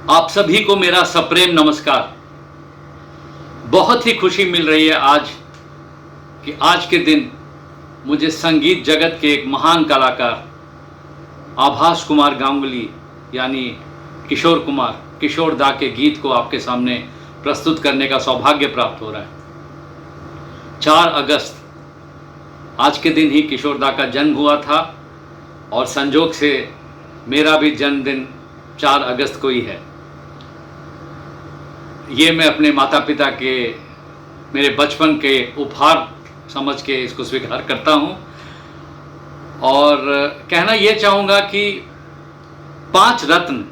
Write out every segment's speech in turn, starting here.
आप सभी को मेरा सप्रेम नमस्कार। बहुत ही खुशी मिल रही है आज कि आज के दिन मुझे संगीत जगत के एक महान कलाकार आभास कुमार गांगुली यानी किशोर कुमार, किशोर दा के गीत को आपके सामने प्रस्तुत करने का सौभाग्य प्राप्त हो रहा है। 4 अगस्त आज के दिन ही किशोर दा का जन्म हुआ था और संजोग से मेरा भी जन्मदिन 4 अगस्त को ही है। ये मैं अपने माता पिता के, मेरे बचपन के उपहार समझ के इसको स्वीकार करता हूँ और कहना ये चाहूँगा कि 5 रत्न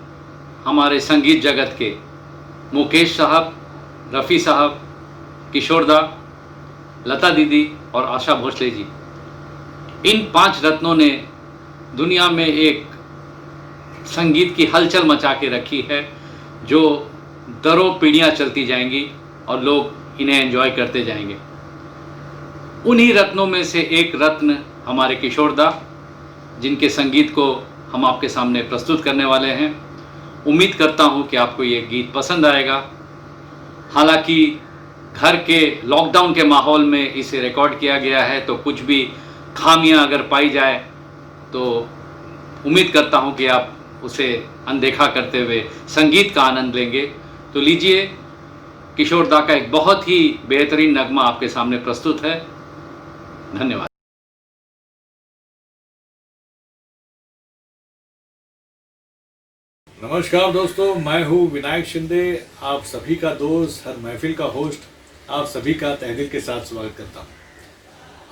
हमारे संगीत जगत के, मुकेश साहब, रफ़ी साहब, किशोर दा, लता दीदी और आशा भोसले जी, इन 5 रत्नों ने दुनिया में एक संगीत की हलचल मचा के रखी है जो दरों पीढ़ियाँ चलती जाएंगी और लोग इन्हें एंजॉय करते जाएंगे। उन्हीं रत्नों में से एक रत्न हमारे किशोर दा, जिनके संगीत को हम आपके सामने प्रस्तुत करने वाले हैं। उम्मीद करता हूं कि आपको ये गीत पसंद आएगा। हालांकि घर के लॉकडाउन के माहौल में इसे रिकॉर्ड किया गया है, तो कुछ भी खामियां अगर पाई जाए तो उम्मीद करता हूं कि आप उसे अनदेखा करते हुए संगीत का आनंद लेंगे। तो लीजिए, किशोर दा का एक बहुत ही बेहतरीन नगमा आपके सामने प्रस्तुत है। धन्यवाद। नमस्कार दोस्तों, मैं हूँ विनायक शिंदे, आप सभी का दोस्त, हर महफिल का होस्ट। आप सभी का तहे दिल के साथ स्वागत करता हूँ।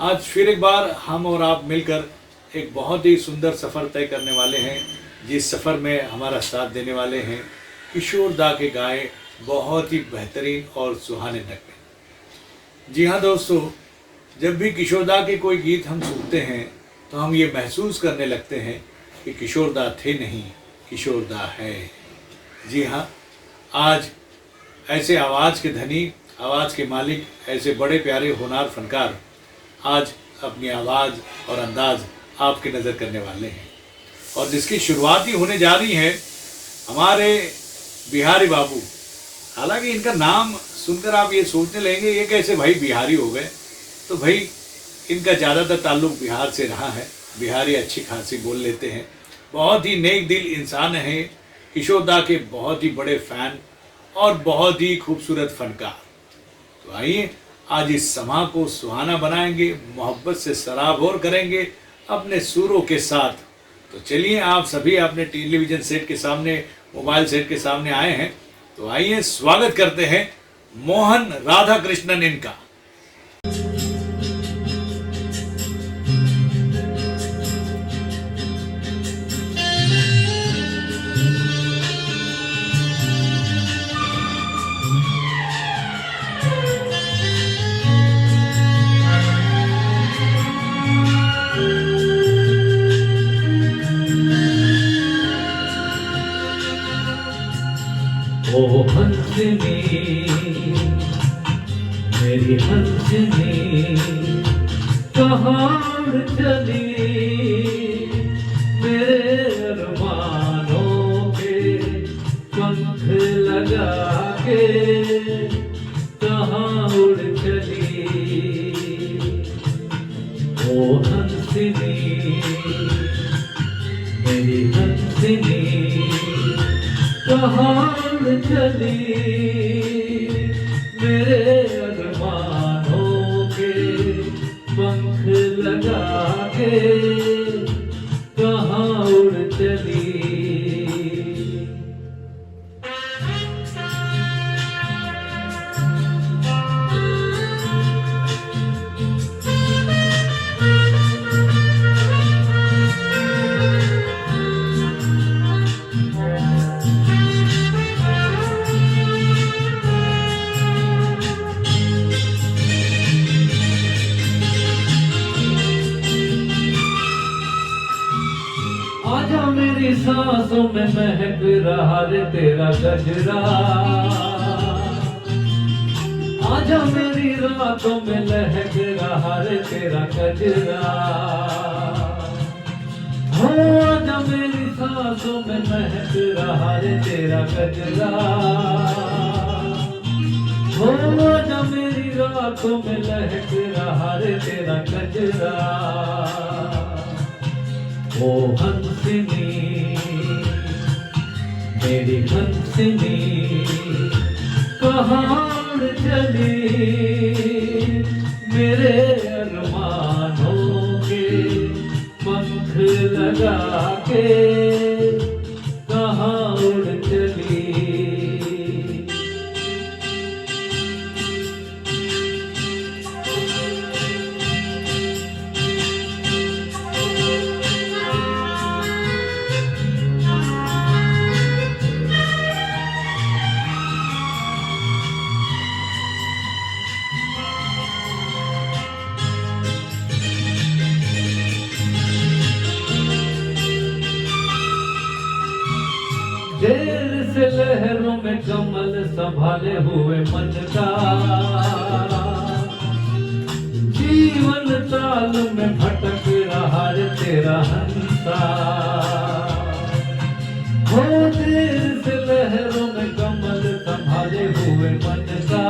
आज फिर एक बार हम और आप मिलकर एक बहुत ही सुंदर सफ़र तय करने वाले हैं, जिस सफ़र में हमारा साथ देने वाले हैं किशोर दा के गाए बहुत ही बेहतरीन और सुहाने नगमे। जी हाँ दोस्तों, जब भी किशोर दा के कोई गीत हम सुनते हैं तो हम ये महसूस करने लगते हैं कि किशोर दा थे नहीं, किशोर दा है। जी हाँ, आज ऐसे आवाज़ के धनी, आवाज़ के मालिक, ऐसे बड़े प्यारे होनहार फनकार आज अपनी आवाज़ और अंदाज़ आपकी नज़र करने वाले हैं और जिसकी शुरुआत ही होने जा रही है हमारे बिहारी बाबू। हालांकि इनका नाम सुनकर आप ये सोचने लगेंगे ये कैसे भाई बिहारी हो गए, तो भाई इनका ज़्यादातर ताल्लुक बिहार से रहा है। बिहारी अच्छी खासी बोल लेते हैं, बहुत ही नेक दिल इंसान हैं। किशोर दा के बहुत ही बड़े फ़ैन और बहुत ही खूबसूरत फनकार। तो आइए आज इस समा को सुहाना बनाएंगे, मोहब्बत से सराबोर करेंगे अपने सुरों के साथ। तो चलिए, आप सभी अपने टेलीविज़न सेट के सामने, मोबाइल सेट के सामने आए हैं, तो आइए स्वागत करते हैं मोहन राधा कृष्णन इनका। ओ हंसनी, मेरी हंसनी, कहाँ उड़ चली मेरे अरमानों के पंख लगा के, कहाँ उड़ चली। ओ हंसनी, मेरी हंसनी, कहाँ चली मेरे अरमानों के पंख लगा के, कहाँ उड़ चली। मेरी सांसों में महक रहा रे तेरा गजरा, आजा मेरी रातों में लहक रहा रे तेरा गजरा। हो आजा मेरी सांसों में महक रहा रे तेरा गजरा, हो आजा मेरी रातों में लहक रहा रे तेरा गजरा। ओ हंसिनी मेरी हंसिनी कहाँ उड़ चली, मेरे अरमानों के पंख लगा के कहाँ उड़ चली। देर से लहरों में कमल संभाले हुए मन का, जीवन ताल में भटक रहा रे तेरा हंसा। हो देर से लहरों में कमल संभाले हुए मन का,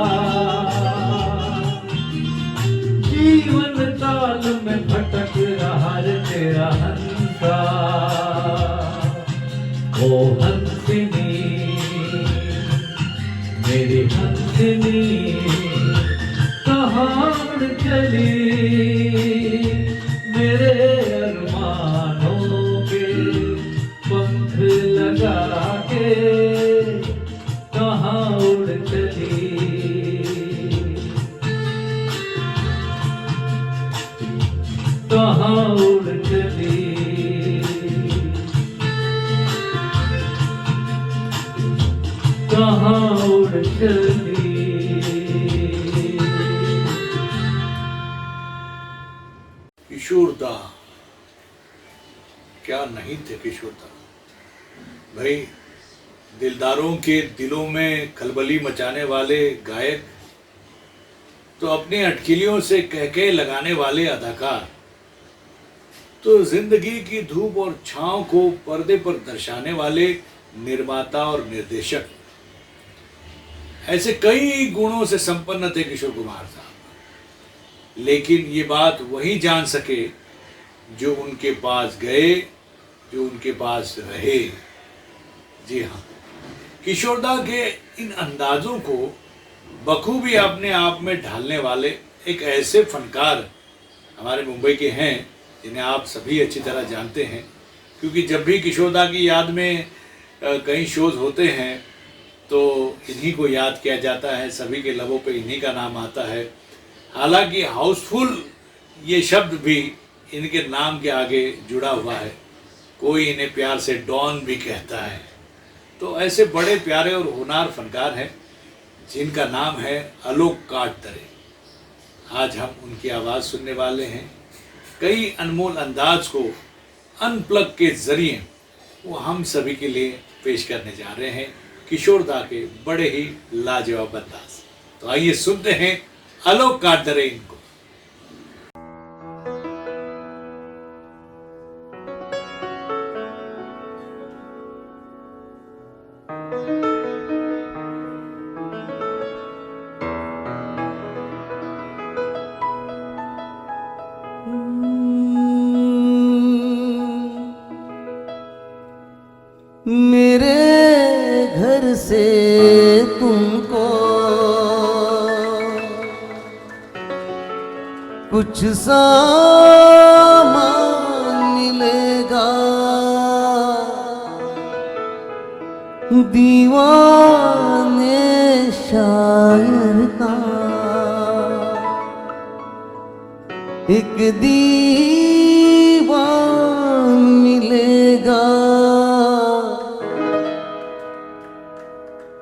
जीवन ताल में भटक रहा रे तेरा हंसा। ओ हंसिनी मेरी हंसिनी कहाँ उड़ चली, मेरे अरमानों के पंख लगा के कहाँ उड़ चली। कहाँ उड़ चली, कहाँ उड़ चली। किशोरदा, क्या नहीं थे किशोरदा भाई, दिलदारों के दिलों में खलबली मचाने वाले गायक, तो अपनी अटकिलियों से कहके लगाने वाले अदाकार, तो जिंदगी की धूप और छांव को पर्दे पर दर्शाने वाले निर्माता और निर्देशक, ऐसे कई गुणों से संपन्न थे किशोर कुमार साहब। लेकिन ये बात वही जान सके जो उनके पास गए, जो उनके पास रहे। जी हाँ, किशोरदा के इन अंदाजों को बखूबी अपने आप में ढालने वाले एक ऐसे फनकार हमारे मुंबई के हैं जिन्हें आप सभी अच्छी तरह जानते हैं, क्योंकि जब भी किशोरदा की याद में कई शोज होते हैं तो इन्हीं को याद किया जाता है, सभी के लबों पे इन्हीं का नाम आता है। हालांकि हाउसफुल ये शब्द भी इनके नाम के आगे जुड़ा हुआ है, कोई इन्हें प्यार से डॉन भी कहता है। तो ऐसे बड़े प्यारे और होनहार फनकार हैं जिनका नाम है आलोक काटतरे। आज हम उनकी आवाज़ सुनने वाले हैं। कई अनमोल अंदाज को अनप्लग के जरिए वो हम सभी के लिए पेश करने जा रहे हैं, किशोरदा के बड़े ही लाजवाब अंदाज। तो आइए सुनते हैं आलोक काटतरे इनको। मेरे घर से तुमको कुछ सामान मिलेगा, दीवाने शायर का एक दीवान मिलेगा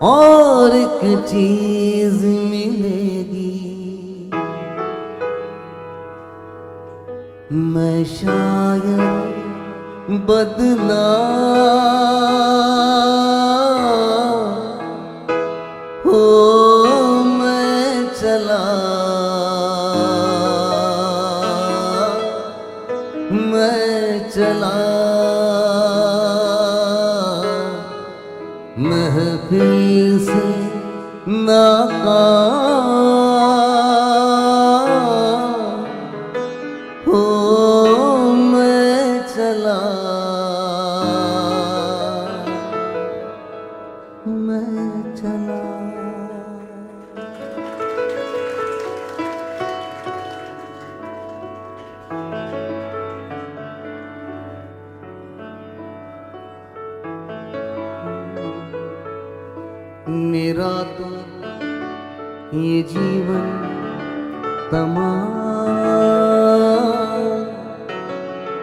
और एक चीज मिलेगी। मैं शायद बदला हो, मैं चला मैं चला महफिल से नाकाम हो मैं चला, मैं चला। मेरा तो ये जीवन तमाम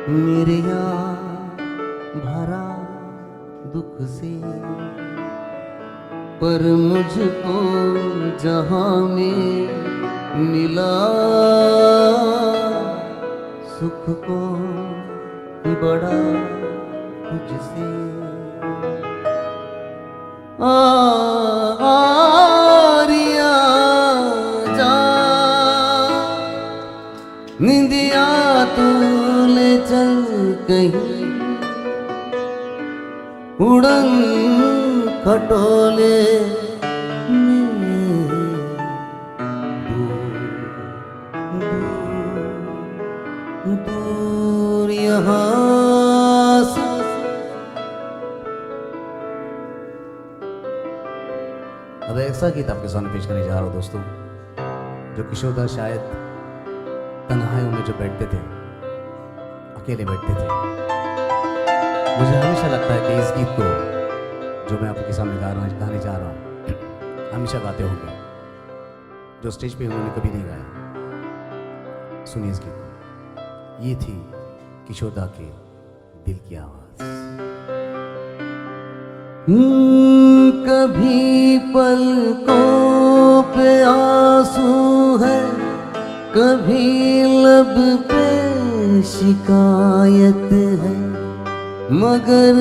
मेरे यहाँ भरा दुख से, पर मुझको जहाँ में मिला सुख को बड़ा तुझसे। आरिया जा निंदिया तू ले चल कहीं, उड़न खटोले दूर यहाँ से। अब ऐसा गीत आपके सामने पेश करने जा रहा हूँ दोस्तों, जो किशोरदा शायद तन्हाइयों में जो बैठते थे, अकेले बैठते थे। मुझे हमेशा लगता है कि इस गीत को जो मैं आपके सामने गाने जा रहा हूँ हमेशा गाते होंगे, जो स्टेज पे उन्होंने कभी नहीं गाया। सुनिए इस गीत को, ये थी किशोरदा के दिल की आवाज़। कभी पलकों पे आंसू है, कभी लब पे शिकायत है, मगर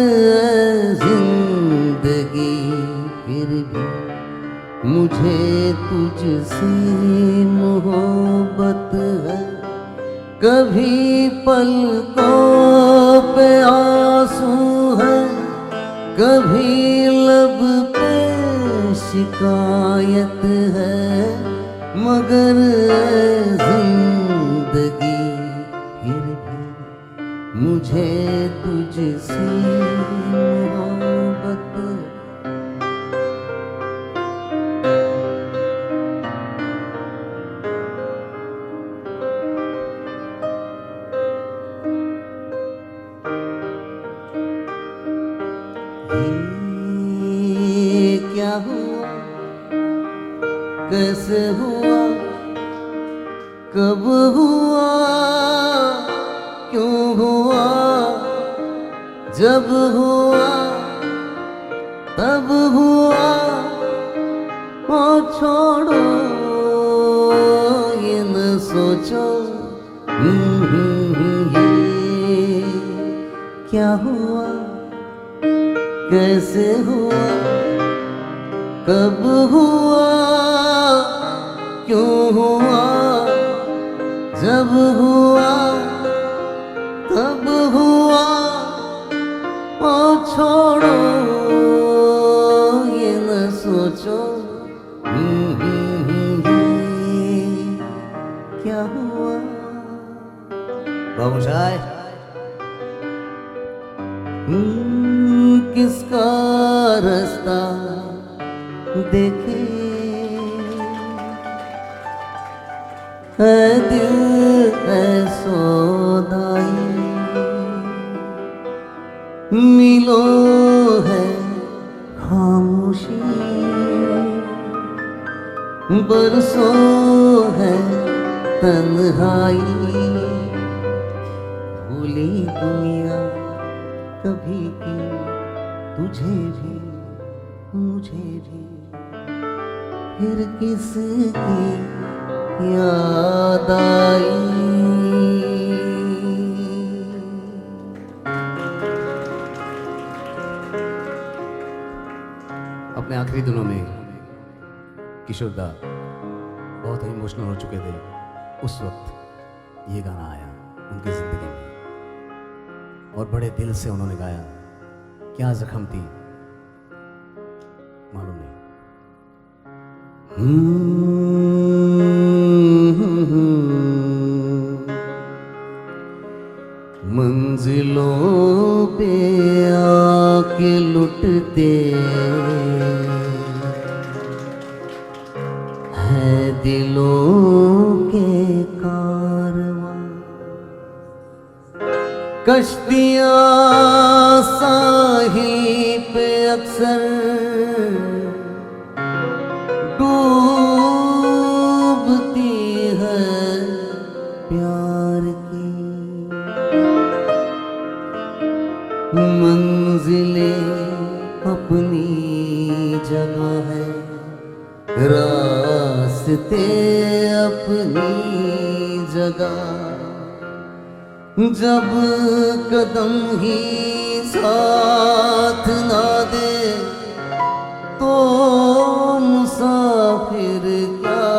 जिंदगी फिर भी मुझे तुझसे मोहब्बत है। कभी पलकों पे आंसू है, कभी लब पे शिकायत है, मगर जिंदगी फिर भी मुझे तुझसे मोहब्बत। ये क्या हुआ, कैसे हुआ, कब हुआ, क्यों हुआ, जब हुआ तब हुआ, ओ छोड़ो ये न सोचो। ये क्या हुआ, कैसे हुआ, कब हुआ, क्यों हुआ, जब हुआ तब हुआ, ओ छोड़ो ये न सोचो। ये क्या हुआ। बाबू साहब, किसका रास्ता देखे है दिल है सौदाई, मिलो है खामोशी, बरसों है तन्हाई, भूली दुनिया कभी की तुझे भी मुझे भी, फिर किसकी याद आई। अपने आखिरी दिनों में किशोरदा बहुत ही इमोशनल हो चुके थे। उस वक्त ये गाना आया उनकी ज़िंदगी में और बड़े दिल से उन्होंने गाया। क्या जख्म थी, मालूम नहीं। मंजिलों पे आके लुटते हैं दिलों के कारवां, कश्तियां साहिल पे अक्सर डूबती है प्यार की, मंजिलें अपनी जगह है, रास्ते अपनी जगह, जब कदम ही साथ ना दे तो मुसाफिर क्या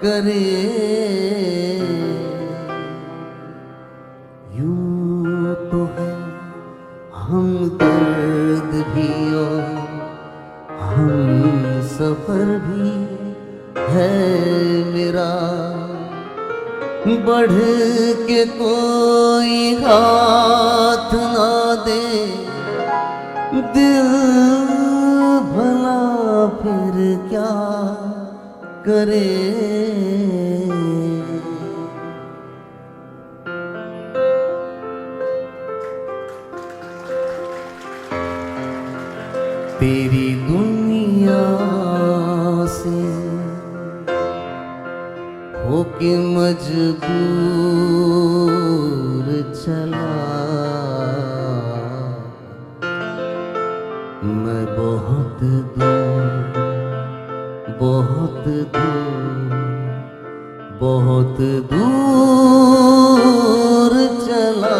करे। यूं तो है हम दर्द भी और हम सफर भी है मेरा, बढ़ के कोई हाथ ना दे दिल भला फिर क्या करे। तेरी दुनिया से होके मजबूर चला मैं, बहुत दूर बहुत दूर बहुत दूर चला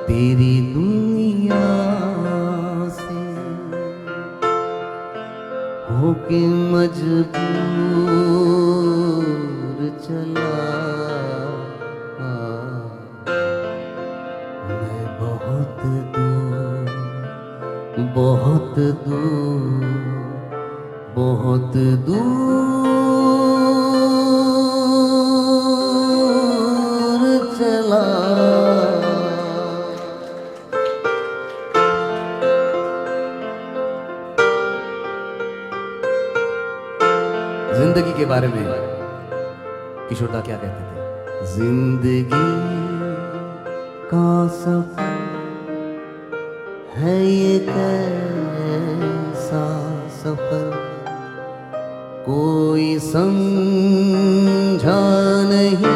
तेरी दुनिया से होके मजबूर चला मैं, बहुत दूर बहुत दूर बहुत दूर चला। जिंदगी के बारे में किशोर दा क्या कहते थे? जिंदगी का सफर है ये कैसा सफर, कोई समझा नहीं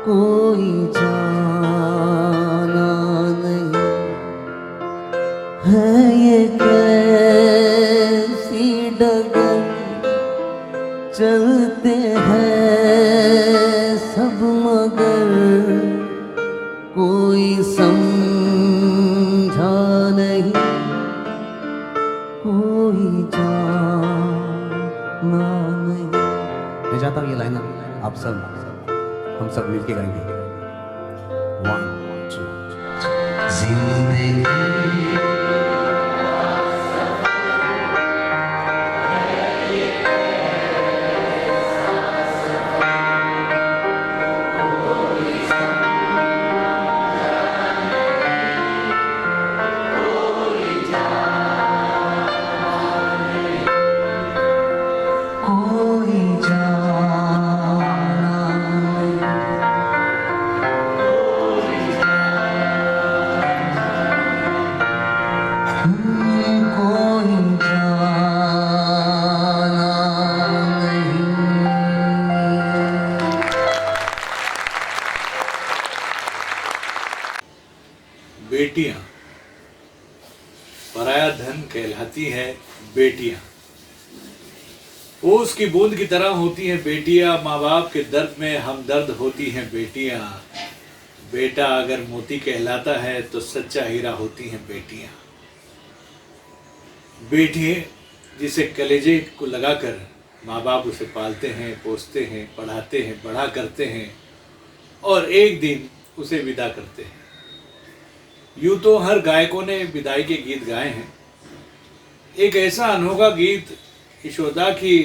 कोई जाना नहीं, है ये कैसी डगर चलते हैं सब मगर कोई समझा नहीं कोई जाना नहीं। मैं चाहता हूँ ये लाइन आप सब हम सब मिलके गाएंगे। 1 2 जिंदगी बेटियां पराया धन कहलाती है। बेटियां ओस की बूंद की तरह होती हैं बेटियां, माँ बाप के दर्द में हमदर्द होती हैं बेटियां। बेटा अगर मोती कहलाता है तो सच्चा हीरा होती हैं बेटियां। बेटी जिसे कलेजे को लगाकर माँ बाप उसे पालते हैं, पोसते हैं, पढ़ाते हैं, बड़ा करते हैं और एक दिन उसे विदा करते हैं। यूं तो हर गायकों ने विदाई के गीत गाए हैं, एक ऐसा अनोखा गीत यशोदा की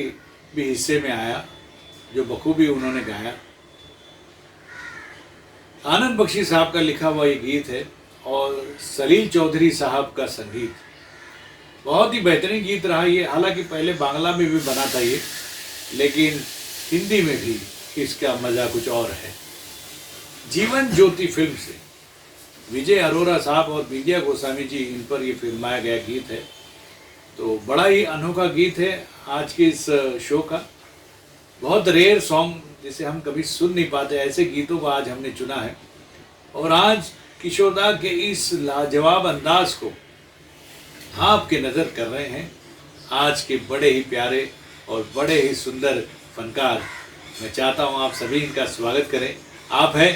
भी हिस्से में आया जो बखूबी उन्होंने गाया। आनंद बख्शी साहब का लिखा हुआ ये गीत है और सलील चौधरी साहब का संगीत। बहुत ही बेहतरीन गीत रहा ये। हालांकि पहले बांग्ला में भी बना था ये, लेकिन हिंदी में भी इसका मज़ा कुछ और है। जीवन ज्योति फिल्म से विजय अरोरा साहब और विद्या गोस्वामी जी, इन पर ये फिल्माया गया गीत है। तो बड़ा ही अनोखा गीत है आज के इस शो का। बहुत रेयर सॉन्ग जिसे हम कभी सुन नहीं पाते, ऐसे गीतों को आज हमने चुना है। और आज किशोरदा के इस लाजवाब अंदाज को आपके नज़र कर रहे हैं आज के बड़े ही प्यारे और बड़े ही सुंदर फनकार। मैं चाहता हूं आप सभी इनका स्वागत करें। आप हैं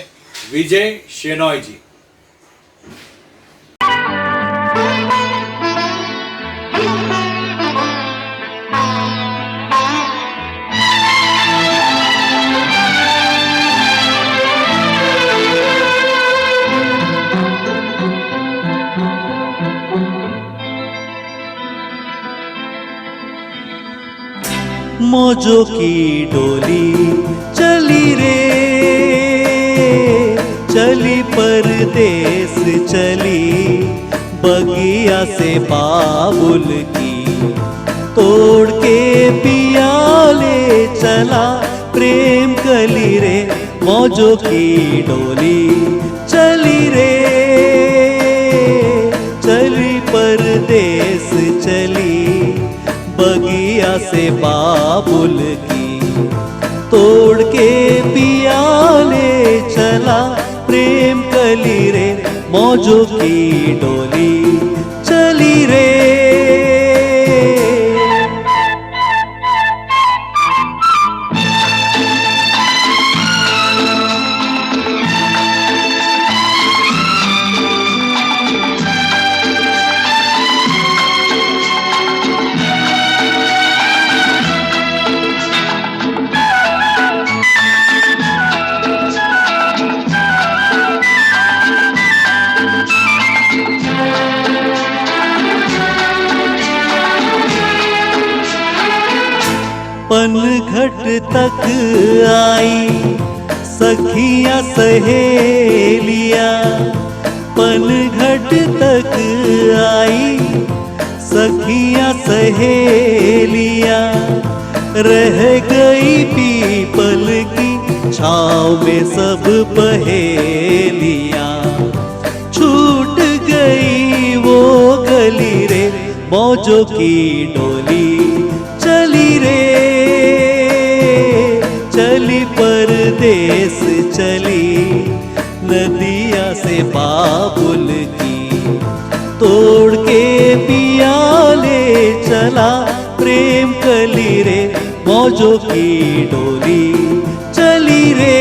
विजय शेनॉय जी। मौजों की डोली चली रे, चली परदेस चली, बगिया से बाबुल की तोड़ के पिया ले चला प्रेम कली रे। मौजों की डोली चली रे, चली परदेस चली, बगिया से बाबुल की तोड़ के पिया ले चला प्रेम कली रे। मौजों की डोली चली रे। पनघट तक आई सखियां सहेलियां, पनघट तक आई सखियां सहेलियां, रह गई पीपल की छाँव में सब पहेलियां, छूट गई वो गली रे। मौजों की डोली चली रे, चली परदेस चली, नदिया से बाबुल की तोड़ के पिया ले चला प्रेम कली रे। मौजों की डोली चली रे।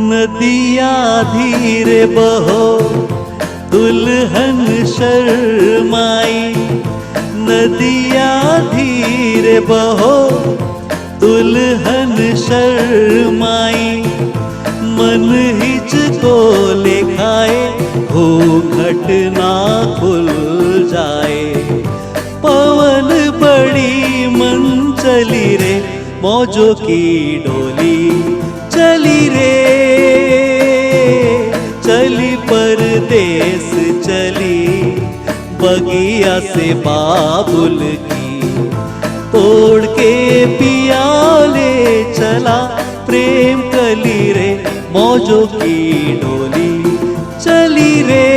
नदिया धीरे बहो दुल्हन शर्माई, नदिया धीरे बहो दुल्हन शर्माई, मन हिचको ले खाए घूंघट ना खुल जाए, पवन बड़ी मन चली रे। मौजों की डोली चली रे, चली परदेस चली, बगिया से बाबुल की तोड़ के पिया ले चला प्रेम कली रे। मौजों की डोली चली रे।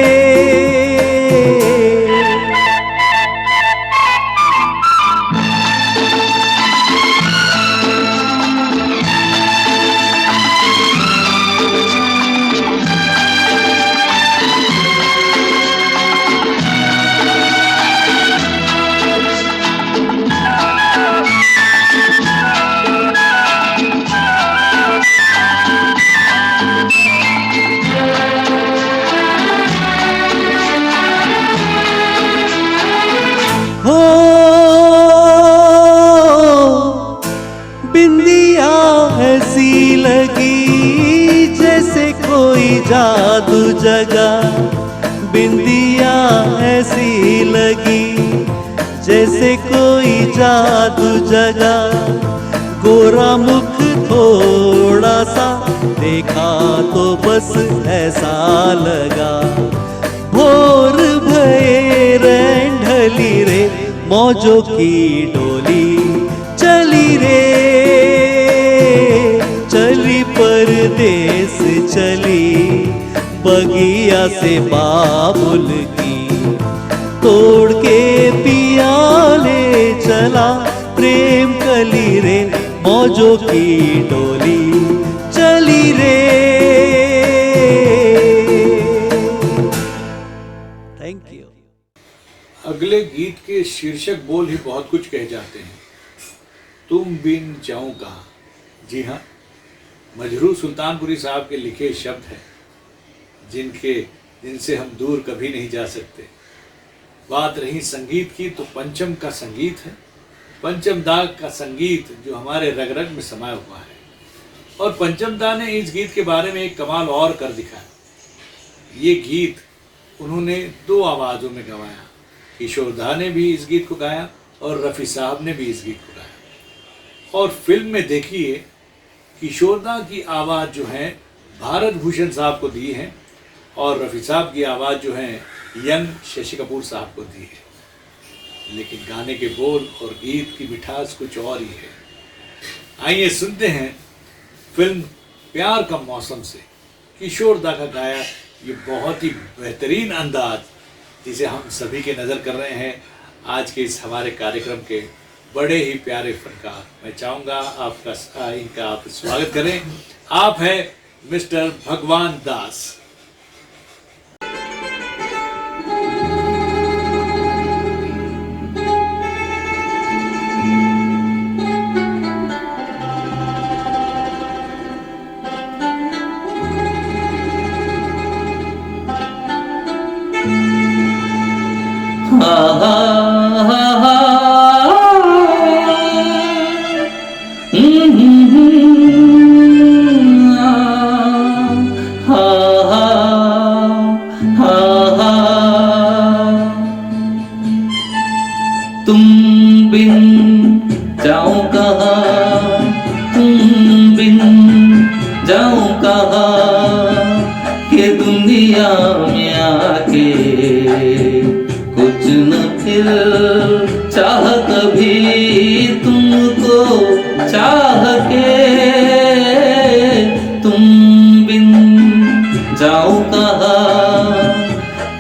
बिंदिया ऐसी लगी जैसे कोई जादू जगा, गोरा मुख थोड़ा सा देखा तो बस ऐसा लगा। भोर भये रैन ढली रे, मौजों की डोली चली रे, चली परदेस चली, बगिया से बाबुल की, तोड़ के पिया ले चला, प्रेम कली रे, मौजों की डोली चली रे। Thank you. अगले गीत के शीर्षक बोल ही बहुत कुछ कह जाते हैं। तुम बिन जाऊं कहाँ। जी हाँ, मजरूह सुल्तानपुरी साहब के लिखे शब्द हैं जिनसे हम दूर कभी नहीं जा सकते। बात रही संगीत की तो पंचम का संगीत है, पंचम दा का संगीत जो हमारे रग रग में समाया हुआ है। और पंचम दा ने इस गीत के बारे में एक कमाल और कर दिखाया। ये गीत उन्होंने 2 आवाज़ों में गवाया। किशोर दा ने भी इस गीत को गाया और रफ़ी साहब ने भी इस गीत को गाया। और फिल्म में देखिए, किशोर दा की आवाज़ जो है भारत भूषण साहब को दी है और रफ़ी साहब की आवाज़ जो है यंग शशि कपूर साहब को दी है। लेकिन गाने के बोल और गीत की मिठास कुछ और ही है। आइए सुनते हैं फिल्म प्यार का मौसम से किशोर दा का गाया ये बहुत ही बेहतरीन अंदाज, जिसे हम सभी के नज़र कर रहे हैं आज के इस हमारे कार्यक्रम के बड़े ही प्यारे फनकार। मैं चाहूँगा इनका आप स्वागत करें। आप हैं मिस्टर भगवान दास। तुम बिन जाऊं कहाँ, तुम बिन जाऊं कहाँ, के दुनिया में आके कुछ न फिर चाह कभी तुमको चाह के। तुम बिन जाऊं कहाँ,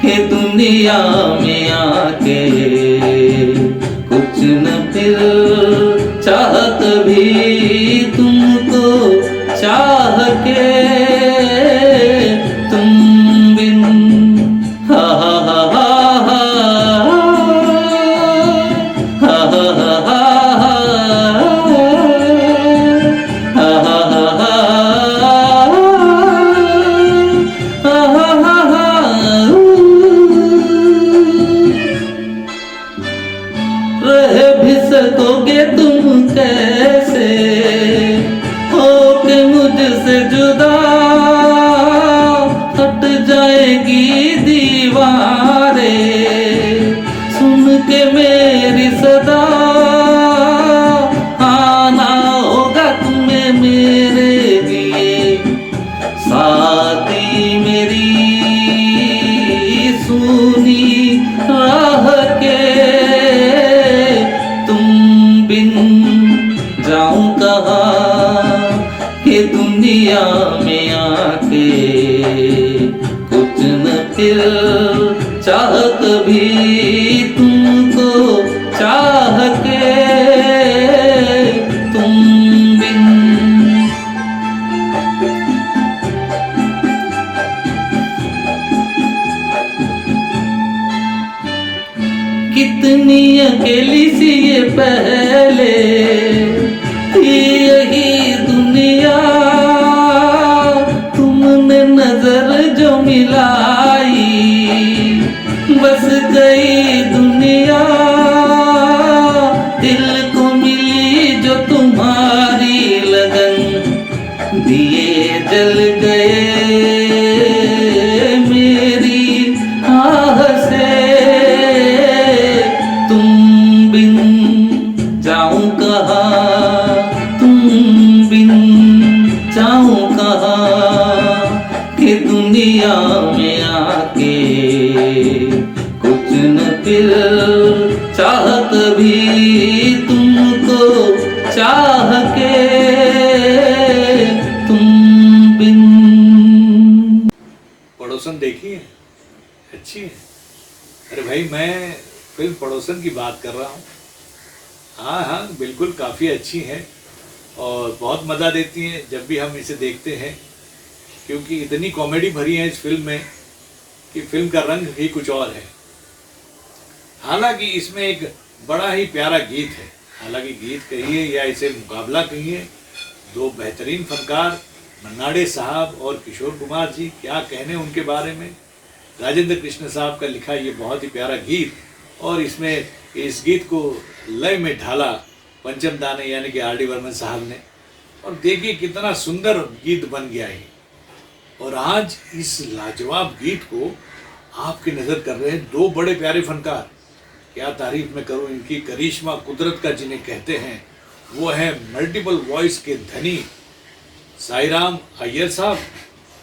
के दुनिया में आके कुछ न फिर चाह कभी तुमको चाह के। तुम बिन हा हा हा हा हा हा हा सकोगे तुम कैसे हो के मुझसे जुदा, हट जाएगी दीवारें सुन के मेरी सदा। आना होगा तुम्हें मेरे लिए साथी मेरी सुनी राह के। जाऊं कहाँ कि दुनिया में आके कुछ न फिर चाह कभी तुमको चाह के। तुम बिन कितनी अकेली सी ये पहले यही दुनिया, तुमने नजर जो मिलाई बस गई दुनिया। दिल को मिली जो तुम्हारी लगन, दिए जल गए मेरी कभी तुमको चाह के तुम बिन। पड़ोसन देखी है, अच्छी है। अरे भाई मैं फिल्म पड़ोसन की बात कर रहा हूँ। हाँ हाँ बिल्कुल काफ़ी अच्छी है और बहुत मज़ा देती हैं जब भी हम इसे देखते हैं, क्योंकि इतनी कॉमेडी भरी है इस फिल्म में कि फिल्म का रंग ही कुछ और है। हालांकि इसमें एक बड़ा ही प्यारा गीत है, हालांकि गीत कहिए या इसे मुकाबला कहिए, दो बेहतरीन फनकार मन्नाडे साहब और किशोर कुमार जी, क्या कहने उनके बारे में। राजेंद्र कृष्ण साहब का लिखा ये बहुत ही प्यारा गीत, और इसमें इस गीत को लय में ढाला पंचम दाने यानी कि आर डी बर्मन साहब ने, और देखिए कितना सुंदर गीत बन गया है। और आज इस लाजवाब गीत को आपकी नज़र कर रहे हैं दो बड़े प्यारे फनकार। क्या तारीफ मैं करूं इनकी, करिश्मा कुदरत का जिन्हें कहते हैं, वो है मल्टीपल वॉइस के धनी साईराम अय्यर साहब,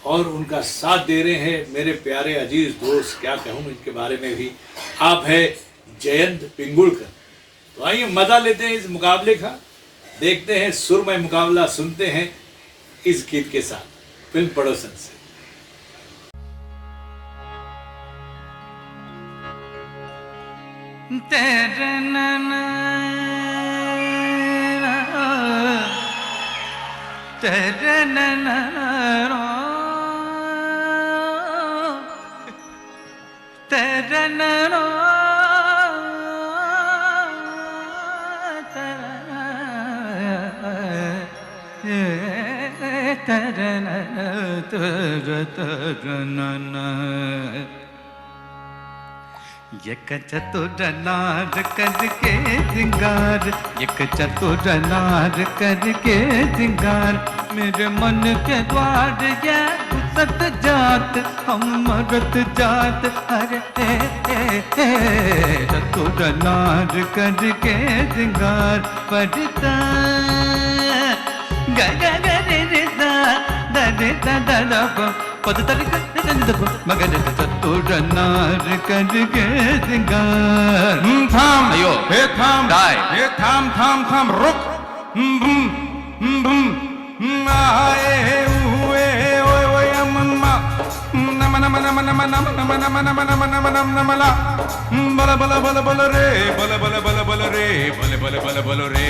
और उनका साथ दे रहे हैं मेरे प्यारे अजीज दोस्त, क्या कहूँ इनके बारे में भी, आप है जयंत पिंगुलकर। तो आइए मजा लेते हैं इस मुकाबले का, देखते हैं सुरमय मुकाबला, सुनते हैं इस गीत के साथ फिल्म पड़ोसन से। तेरे नैना तेरे नैना तेरे नैना तेरे नैना एक चतुर नार करके सिंगार, एक चतुर नार करके सिंगार, मेरे मन के द्वार ये सत जात हम मरत जात। अरे चतुर नार करके सिंगार पड़ता ग ग ग रे रे दा दा रे दा दा दा पद तरिक मगर चतुर नार करके सिंगार। थाम अयो हे थाम दाय हे थाम थाम थाम रुक आए हुए ओए ओए अम्मा नम नम नम नम नम नम नम नम नम नम नम नमला बल बल बल बल रे बल बल बल बल रे बल बल बल बल रे।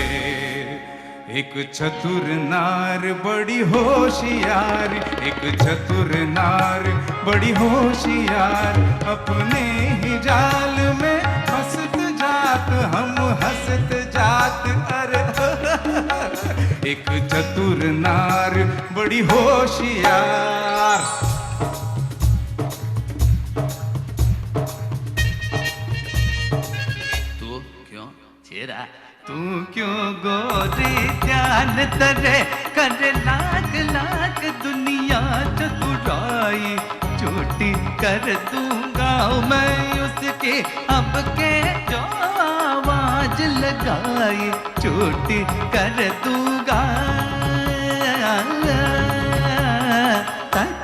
एक चतुर नार बड़ी होशियार, एक चतुर नार बड़ी होशियार, अपने ही जाल में हंसत जात हम हंसत जात। अरे एक चतुर नार बड़ी होशियार। तू क्यों चेहरा तू क्यों गोरी जान तरे कर लाख लाख दुनिया चतुराई, चोटी कर दूंगा मैं उसके अब के जो आवाज लगाई, चोटी कर दूंगा।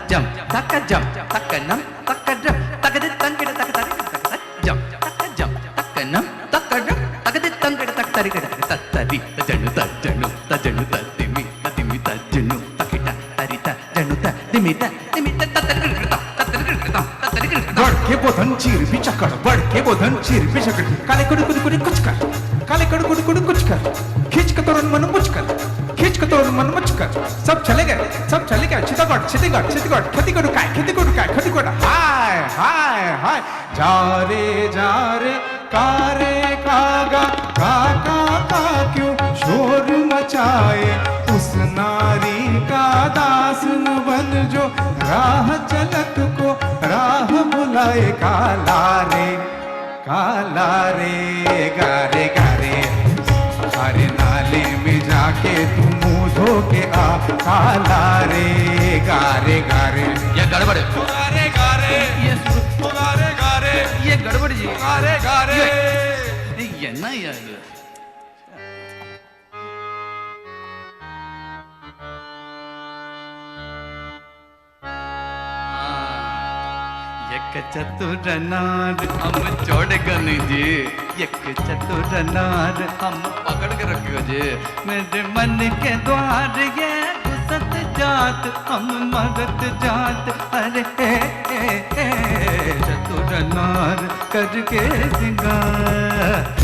जम तक जम तक नम तक जम तक दे तंगड़ तक तक जम तक जम तक नम तक जम तक दे तंगड़ तक तरिक तत्तरी तजनु तजनु तजनु तदिमि तदिमि तजनु तकिटा तरिता जनु तदिमि तदिमि तत्तरिक तत्तरिक बढ़ के बोधन चीर भी चकड़, बढ़ के बोधन चीर भी चकड़, काले कुड़ कुड़ कुड़ कुछ कर, काले कुड़ कुड़ कुड़ कुछ कर, खींच के तोरन मन मुझ कर, खींच के तोरन मन मुझ कर। सब चले गए छितगढ़ छितगढ़ छितगढ़ खेती करू काय खेती करू काय खेती करू। हाय हाय हाय जा रे कारे कागा काका का क्यों शोर मचाए, उस नारी का दास न बन जो राह चलत को राह बुलाए। काला रे गारे गारे हरे नाले में जाके तू मुंह धो के आ। काला रे गारे गारे ये गड़बड़ गारे गारे ये गारे गारे ये गड़बड़ जी गारे गारे ये ना यार एक चतुर नार हम चोड़ गन जी एक चतुर नार हम पकड़ के रखियो जे मेरे मन के द्वार ये घुसत जात हम मरत जात अरे चतुर नार करके सिंगार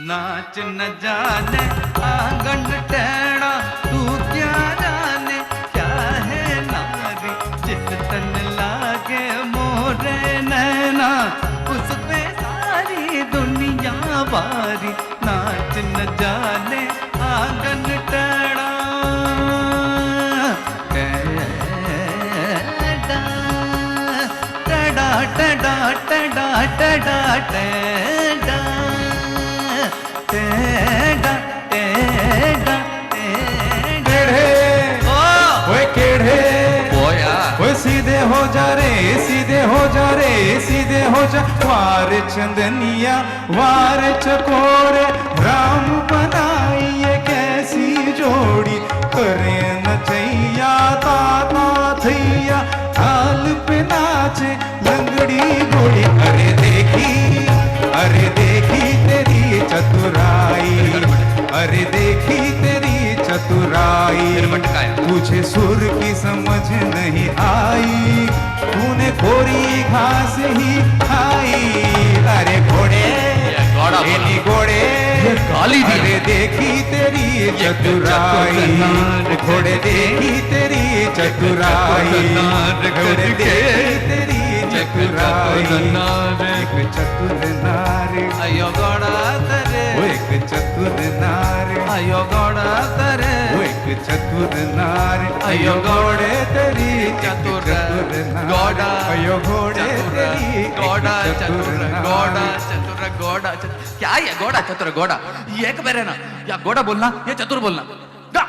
नाच न जाने आंगन टेढ़ा तू क्या जाने क्या है नारी जिस तन लागे मोरे नैना उस पे सारी दुनिया बारी नाच न जाने आंगन टेढ़ा टेढ़ा टेढ़ा टेढ़ा टेढ़ा टेढ़ा टेढ़ा टेढ़ा केढ़े ओए सीधे हो जा रे सीधे हो जा रे सीधे हो जा वार चंदनिया वार चकोरे राम बनाई ये कैसी जोड़ी करे नचैया ताता थैया ताल पे नाचे लंगड़ी घोड़ी अरे देखी तेरी चतुराई अरे देखी तेरी चतुराई तुझे सुर की समझ नहीं आई तूने कोरी घास ही खाई अरे घोड़े घोड़े अरे देखी तेरी चतुराई घोड़े देखी तेरी चतुराई घोड़े देखी तेरी चतुराई एक चतुर नारी अयो गोड़ा तरे एक चतुर नारी अयो गोड़ा तरे एक चतुर नारी अयो घोड़े तेरी चतुर नारी गोड़ा अयो घोड़े तेरी गोड़ा एक चतुर नारी। गोड़ा चतुर गोड़ा क्या ये गोड़ा चतुर गोड़ा ये एक बेरे ना या गोड़ा बोलना ये चतुर बोलना गा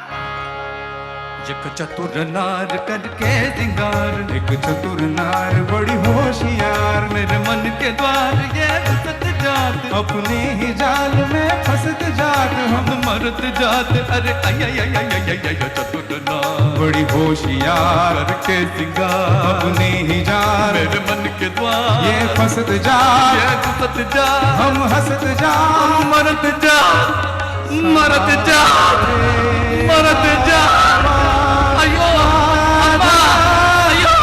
एक चतुर नार करके सिंगार एक चतुर नार बड़ी होशियार मेरे मन के द्वार ये घुसत जात अपने ही जाल में फंसत जात हम मरत जात अरे चतुर नार बड़ी होशियार करके सिंगार अपने ही जाल मेरे मन के द्वार ये फंसत जात ये घुसत जात हम हंसत जात मरत जात मरत जात मरत जात अयो अम्मा अयो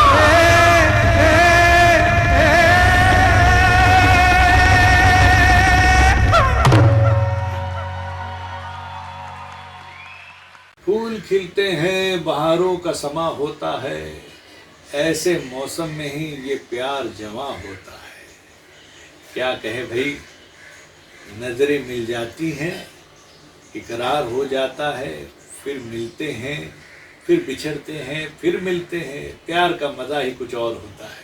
फूल खिलते हैं बहारों का समा होता है ऐसे मौसम में ही ये प्यार जमा होता है क्या कहे भाई नजरें मिल जाती हैं इकरार हो जाता है फिर मिलते हैं फिर बिछड़ते हैं फिर मिलते हैं प्यार का मज़ा ही कुछ और होता है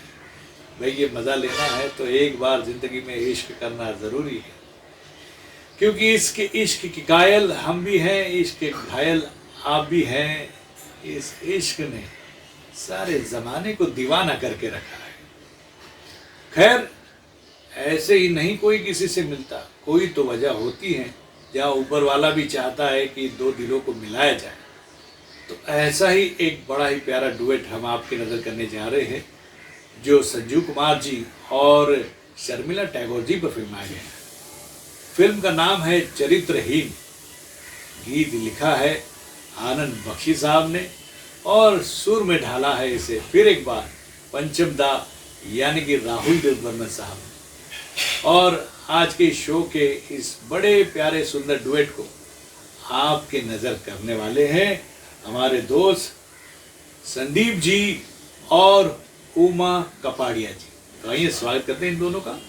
भाई ये मज़ा लेना है तो एक बार ज़िंदगी में इश्क करना ज़रूरी है क्योंकि इसके इश्क की कायल हम भी हैं इश्क के घायल आप भी हैं इस इश्क ने सारे ज़माने को दीवाना करके रखा है खैर ऐसे ही नहीं कोई किसी से मिलता कोई तो वजह होती है जहाँ ऊपर वाला भी चाहता है कि दो दिलों को मिलाया जाए तो ऐसा ही एक बड़ा ही प्यारा डुएट हम आपकी नज़र करने जा रहे हैं जो संजू कुमार जी और शर्मिला टैगोर जी पर फिल्माया गया है फिल्म का नाम है चरित्रहीन गीत लिखा है आनंद बख्शी साहब ने और सुर में ढाला है इसे फिर एक बार पंचम दा यानी कि राहुल देवबर्मन साहब ने और आज के शो के इस बड़े प्यारे सुंदर डुएट को आपके नज़र करने वाले हैं हमारे दोस्त संदीप जी और उमा कपाड़िया जी तो आइए स्वागत करते हैं इन दोनों का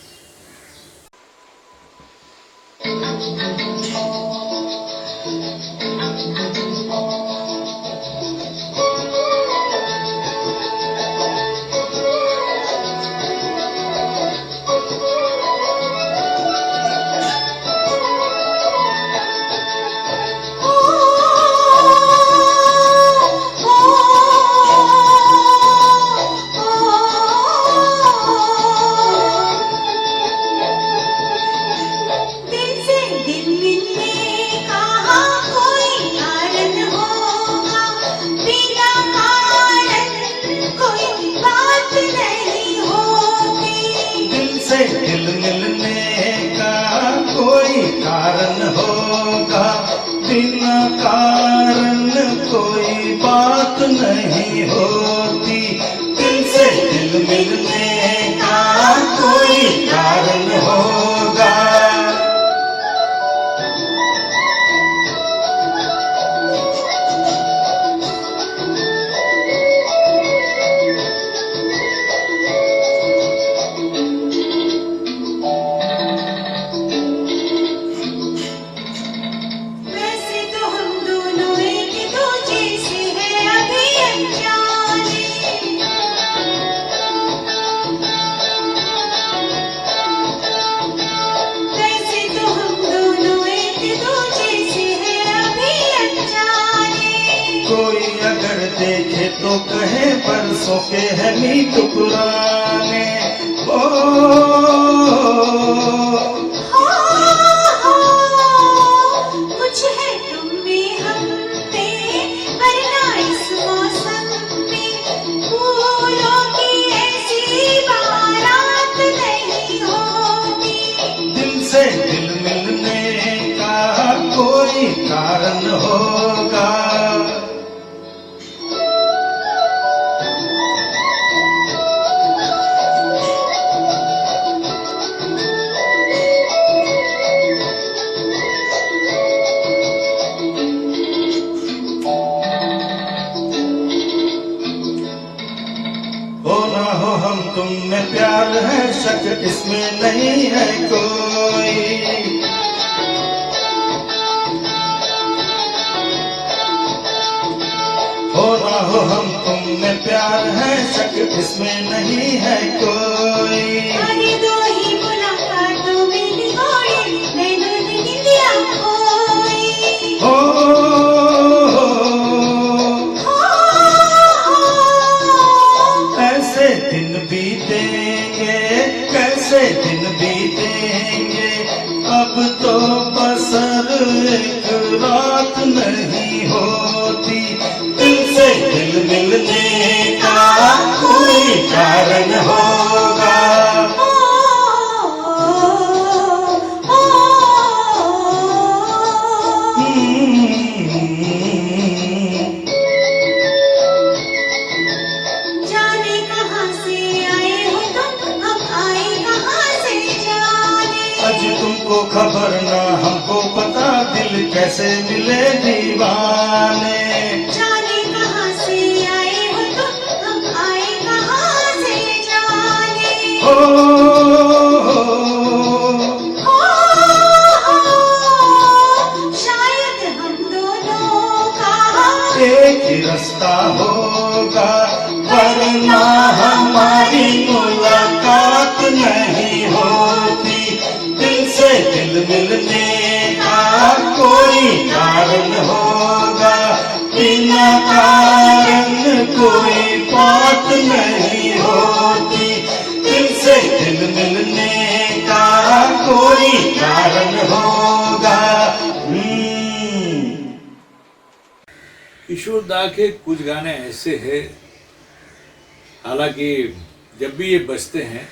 Oh नहीं होती, दिल से दिल मिलने का कोई कारण होगा। वैसे तो हम दोनों एक दूजे से हैं अभी अनजाने, वैसे तो हम दोनों एक दूजे से हैं अभी अनजाने। कोई अगर देखे तो कहे बरसों के हैं मीत पुराने। कुछ है तुम में हम पे, वरना इस मौसम में फूलों की ऐसी बारात नहीं होती। दिल से दिल मिलने का कोई कारण होगा। हो ना हो हम तुम में प्यार है, शक इसमें नहीं है कोई। हो ना हो हम तुम में प्यार है, शक इसमें नहीं है कोई। अरे दो ही मुलाकातों में निगोड़ी नैनों ने निंदिया खोई। ऐसे दिन बीतेंगे, कैसे दिन बीतेंगे, अब तो बसर एक रात नहीं होती। दिल से दिल मिलने का कोई कारण होगा। जाने कहाँ से आए हो तुम, हम आए कहाँ से जाने। आज तुमको खबर ना हमको पता, दिल कैसे मिले दीवाने। जाने कहाँ से आए हो तुम, हम आए कहाँ से जाने। शायद हम दोनों का एक ही रास्ता होगा, वरना हमारी मुलाकात नहीं होती। दिल से दिल मिलने का कोई कारण होगा, बिना कारण कोई बात नहीं होती। दिल से दिल मिलने का कोई कारण होगा। किशोर दा के कुछ गाने ऐसे हैं, हालांकि जब भी ये बजते हैं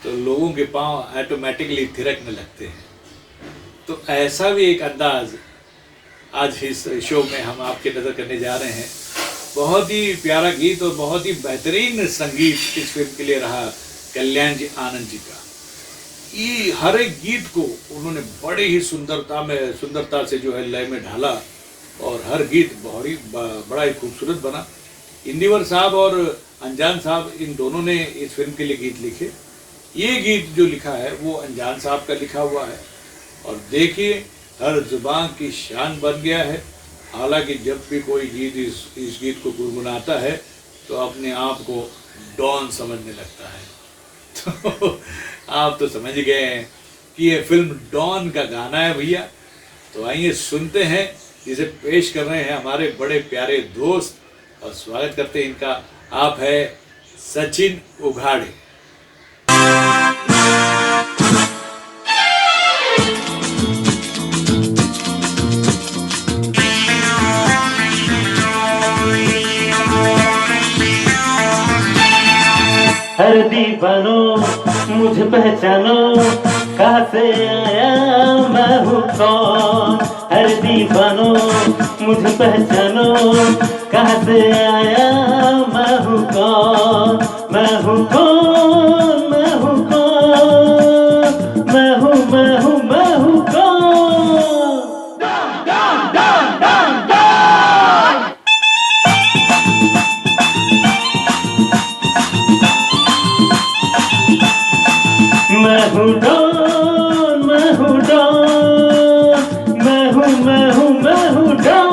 तो लोगों के पांव ऑटोमेटिकली थिरकने लगते हैं। तो ऐसा भी एक अंदाज आज इस शो में हम आपके नज़र करने जा रहे हैं। बहुत ही प्यारा गीत और बहुत ही बेहतरीन संगीत इस फिल्म के लिए रहा कल्याण जी आनंद जी का। ये हर एक गीत को उन्होंने बड़े ही सुंदरता से जो है लय में ढाला और हर गीत बड़ा ही खूबसूरत बना। इंदिवर साहब और अनजान साहब इन दोनों ने इस फिल्म के लिए गीत लिखे। ये गीत जो लिखा है वो अनजान साहब का लिखा हुआ है और देखिए हर जुबान की शान बन गया है। हालांकि जब भी कोई गीत इस गीत को गुनगुनाता है तो अपने आप को डॉन समझने लगता है। तो आप तो समझ गए हैं कि ये फिल्म डॉन का गाना है भैया। तो आइए सुनते हैं, जिसे पेश कर रहे हैं हमारे बड़े प्यारे दोस्त और स्वागत करते हैं इनका। आप है सचिन उघाड़े। हर दीवानो मुझे पहचानो, कहाँ से आया मैं हूँ कौन। हर दीवानो मुझे पहचानो, कहाँ से आया, मैं हूँ कौन, मैं हूँ कौन, मैं हूँ कौन, मैं हूँ मैं हूँ मैं हूँ कौन। मैं हूँ डॉन, मैं हूँ डॉन, मैं हूँ मैं हूँ मैं हूँ डॉन।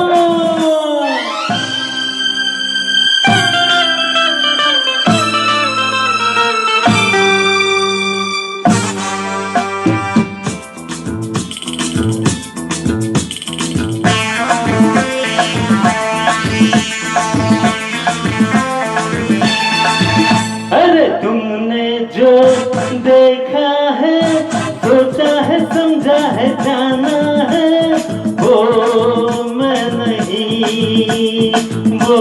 अरे तुमने जो देखा है, सोचा है, समझा है, जाना है, वो मैं नहीं, वो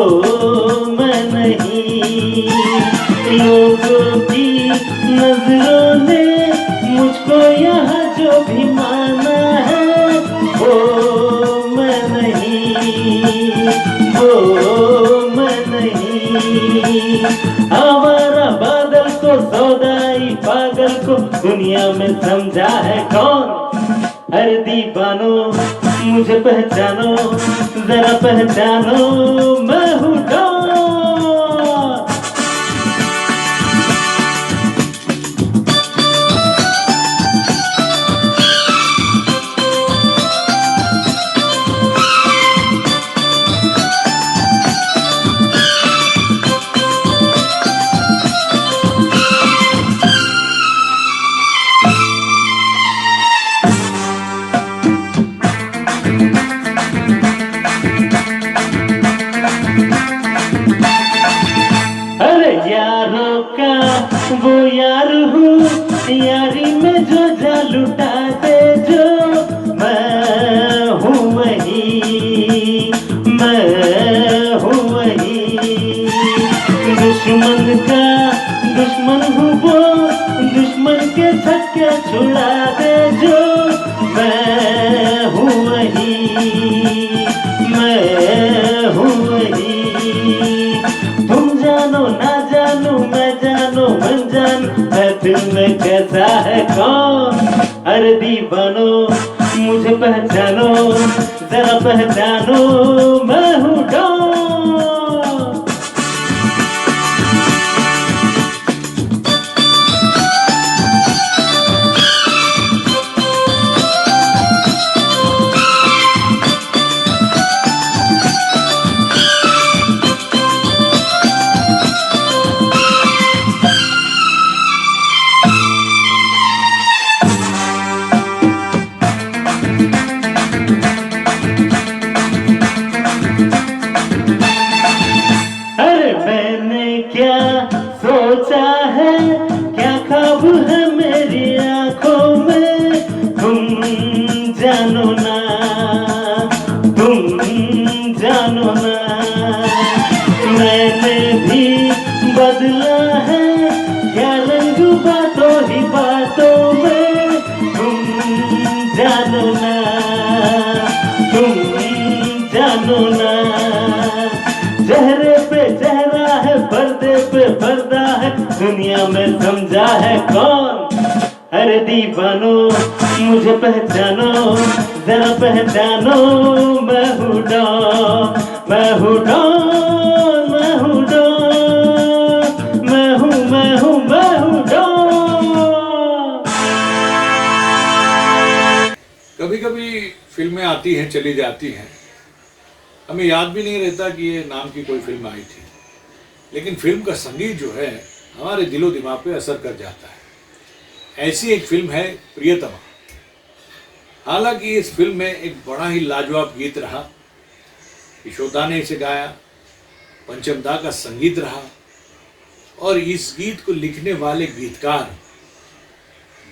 मैं नहीं। लोगों की नजरों ने मुझको यहाँ जो भी माना है, वो मैं नहीं, वो मैं नहीं। हमारा बादल को, सौदाई पागल को दुनिया में समझा है कौन। हर दीवानो मुझे पहचानो, जरा पहचानो, मैं हूँ डॉन। अरे यारों का वो यार हूँ, यारी में जो जा लुटा दे जो, मैं हूँ वही, मैं हूँ वही। दुश्मन का दुश्मन हूँ वो, दुश्मन के छक्के छुड़ा दे जो, मैं हूँ वही, मैं हूँ वही। तुम जानो ना जानो, मैं जानो मन जानो, महफिल में कैसा है कौन। अरे दीवानो मुझे पहचानो, जरा पहचानो, मैं हूँ डॉन। अरे मैंने क्या सोचा है, क्या ख्वाब है मेरी आंखों में, तुम जानो ना, तुम जानो ना। मैंने भी बदला है, क्या रंग बातों ही बातों में, तुम जानो ना, तुम जानो ना। चेहरे पे चेहरा है, पर्दे पे पर्दा है, दुनिया में समझा है कौन। अरे दीवानो मुझे पहचानो, जरा पहचानो, मैं हूँ डॉन, मैं हूँ डॉन, मैं हूँ डॉन, मैं हूँ मैं हूँ मैं हूँ डॉन। कभी कभी फिल्में आती हैं, चली जाती हैं, हमें याद भी नहीं रहता कि ये नाम की कोई फिल्म आई थी, लेकिन फिल्म का संगीत जो है हमारे दिलो दिमाग पे असर कर जाता है। ऐसी एक फिल्म है प्रियतमा। हालांकि इस फिल्म में एक बड़ा ही लाजवाब गीत रहा, यशोदा ने इसे गाया, पंचम दा का संगीत रहा, और इस गीत को लिखने वाले गीतकार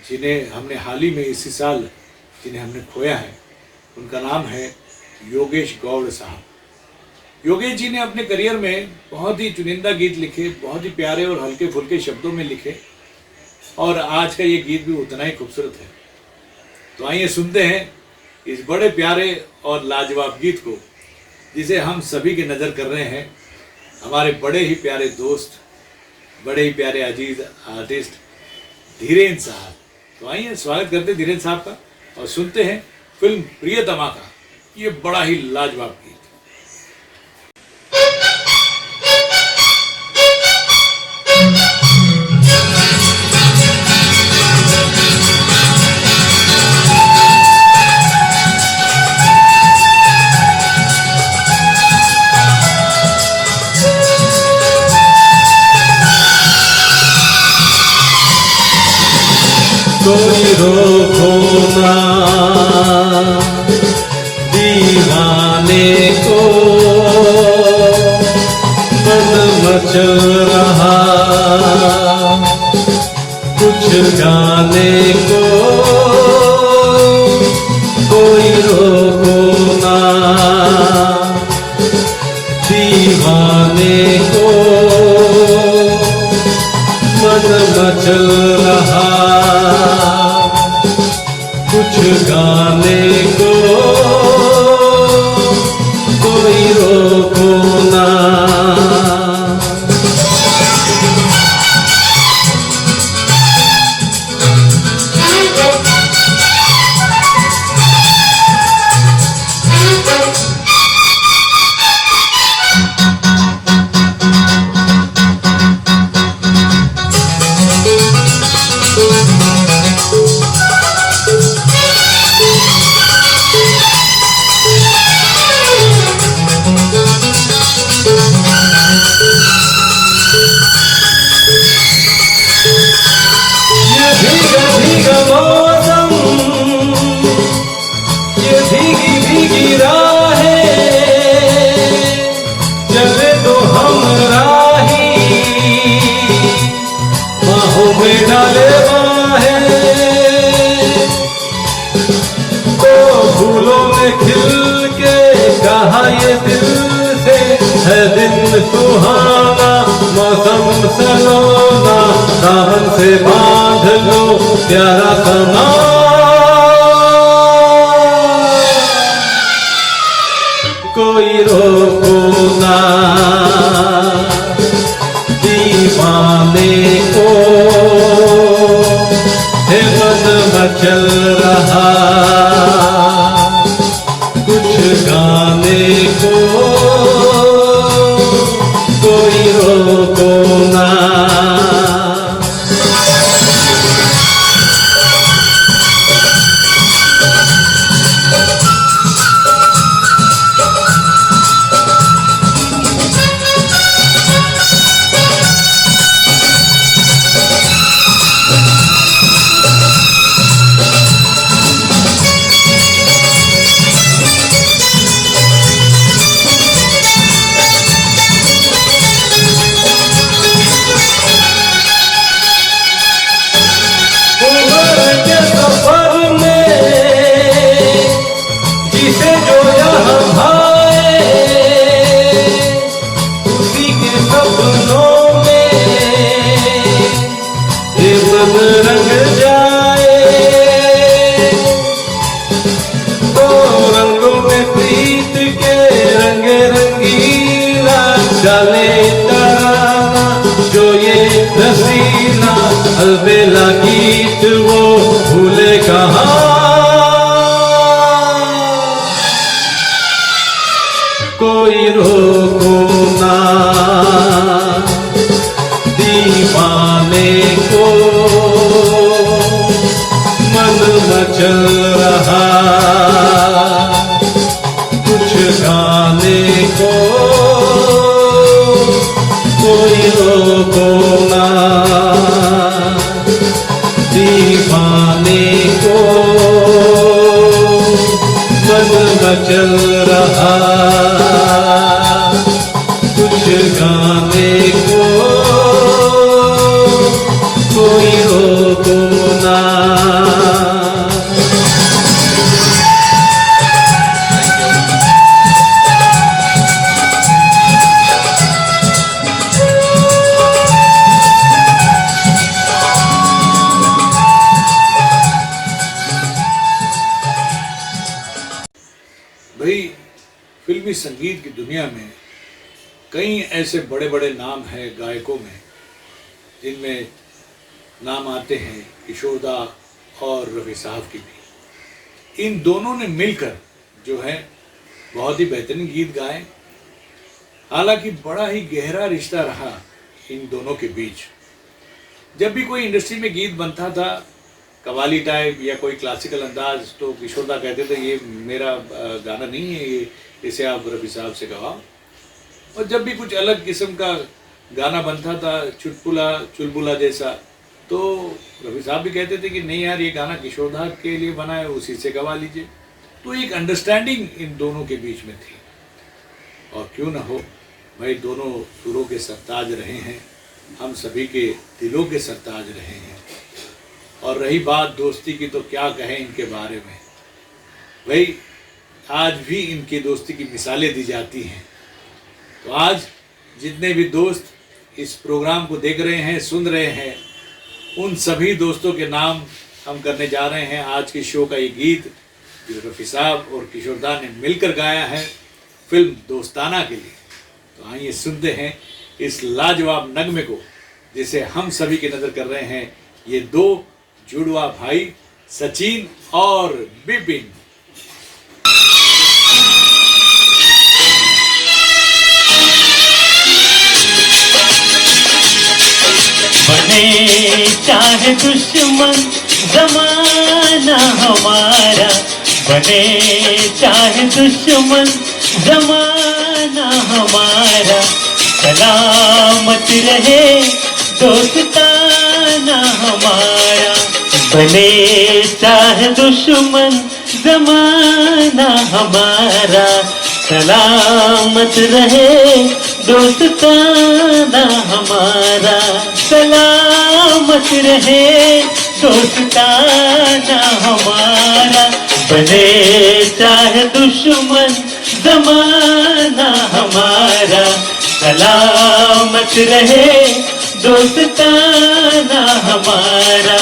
जिन्हें हमने हाल ही में इसी साल जिन्हें हमने खोया है, उनका नाम है योगेश गौड़ साहब। योगेश जी ने अपने करियर में बहुत ही चुनिंदा गीत लिखे, बहुत ही प्यारे और हल्के फुल्के शब्दों में लिखे, और आज का ये गीत भी उतना ही खूबसूरत है। तो आइए सुनते हैं इस बड़े प्यारे और लाजवाब गीत को जिसे हम सभी की नज़र कर रहे हैं, हमारे बड़े ही प्यारे दोस्त, बड़े ही प्यारे अजीज आर्टिस्ट धीरेन्द्र साहब। तो आइए स्वागत करते हैं धीरेन्द्र साहब का और सुनते हैं फिल्म प्रियतमा का ये बड़ा ही लाजवाब गीत। कोई रोको ना दीवाने को, मन मचल रहा कुछ गाने को। कोई रोको ना दीवाने को, मन मचल रहा कुछ गाने को। कोई रोको ना। सुहाना मौसम सलोना, दामन से बांध लो प्यारा समा। कोई रोको ना दीवाने को, है मन मचल रहा कुछ गाने को। कोई रोको ना। अलबेला गीत वो भूले कहाँ। कोई रोको ना दीवाने को, मन मचल रहा कुछ गाने को। कोई रोको ना दीवाने को, मन मचल रहा कुछ गाने को। कोई रोको ना। फिल्मी संगीत की दुनिया में कई ऐसे बड़े बड़े नाम हैं गायकों में, जिनमें नाम आते हैं किशोरदा और रफी साहब की भी। इन दोनों ने मिलकर जो है बहुत ही बेहतरीन गीत गाए। हालांकि बड़ा ही गहरा रिश्ता रहा इन दोनों के बीच। जब भी कोई इंडस्ट्री में गीत बनता था, कवाली टाइप या कोई क्लासिकल अंदाज, तो किशोरदा कहते थे ये मेरा गाना नहीं है, ये इसे आप रफी साहब से गवाओ। और जब भी कुछ अलग किस्म का गाना बनता था, चुलबुला जैसा, तो रफी साहब भी कहते थे कि नहीं यार ये गाना किशोरदा के लिए बना है, उसी से गवा लीजिए। तो एक अंडरस्टैंडिंग इन दोनों के बीच में थी। और क्यों ना हो भाई, दोनों सुरों के सरताज रहे हैं, हम सभी के दिलों के सरताज रहे हैं। और रही बात दोस्ती की, तो क्या कहें इनके बारे में भाई, आज भी इनकी दोस्ती की मिसालें दी जाती हैं। तो आज जितने भी दोस्त इस प्रोग्राम को देख रहे हैं, सुन रहे हैं, उन सभी दोस्तों के नाम हम करने जा रहे हैं। आज के शो का ये गीत जो रफी साहब और किशोरदा ने मिलकर गाया है फिल्म दोस्ताना के लिए। तो आइए सुनते हैं इस लाजवाब नगमे को, जिसे हम सभी की नज़र कर रहे हैं ये दो जुड़वा भाई सचिन और बिपिन। बने चाहे दुश्मन जमाना हमारा, बने चाहे दुश्मन जमाना हमारा, सलामत रहे दोस्ताना हमारा। बने चाहे दुश्मन जमाना हमारा, सलामत रहे दोस्ताना हमारा, सलामत रहे दोस्ताना हमारा। बने चाहे दुश्मन जमाना हमारा, सलामत रहे दोस्ताना हमारा।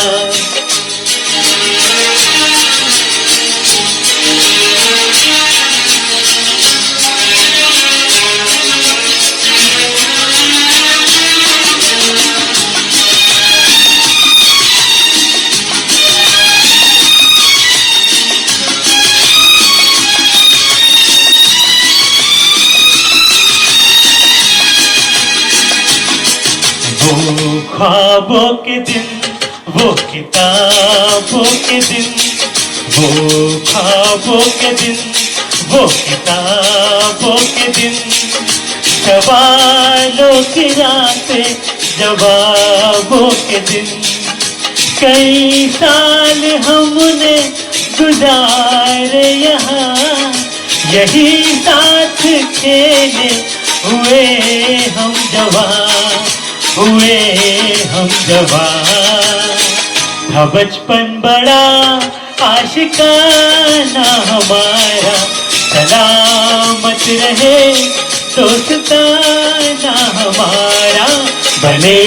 वो ख्वाबों के दिन, वो किताबों के दिन, वो ख्वाबों के दिन, वो किताबों के दिन, सवालों की रातें, जवाबों के दिन। कई साल हमने गुजारे यहाँ, यही साथ खेले हुए हम जवान, हुए हम जवान। था बचपन बड़ा आशिकाना हमारा, सलामत रहे दोस्ताना हमारा। बने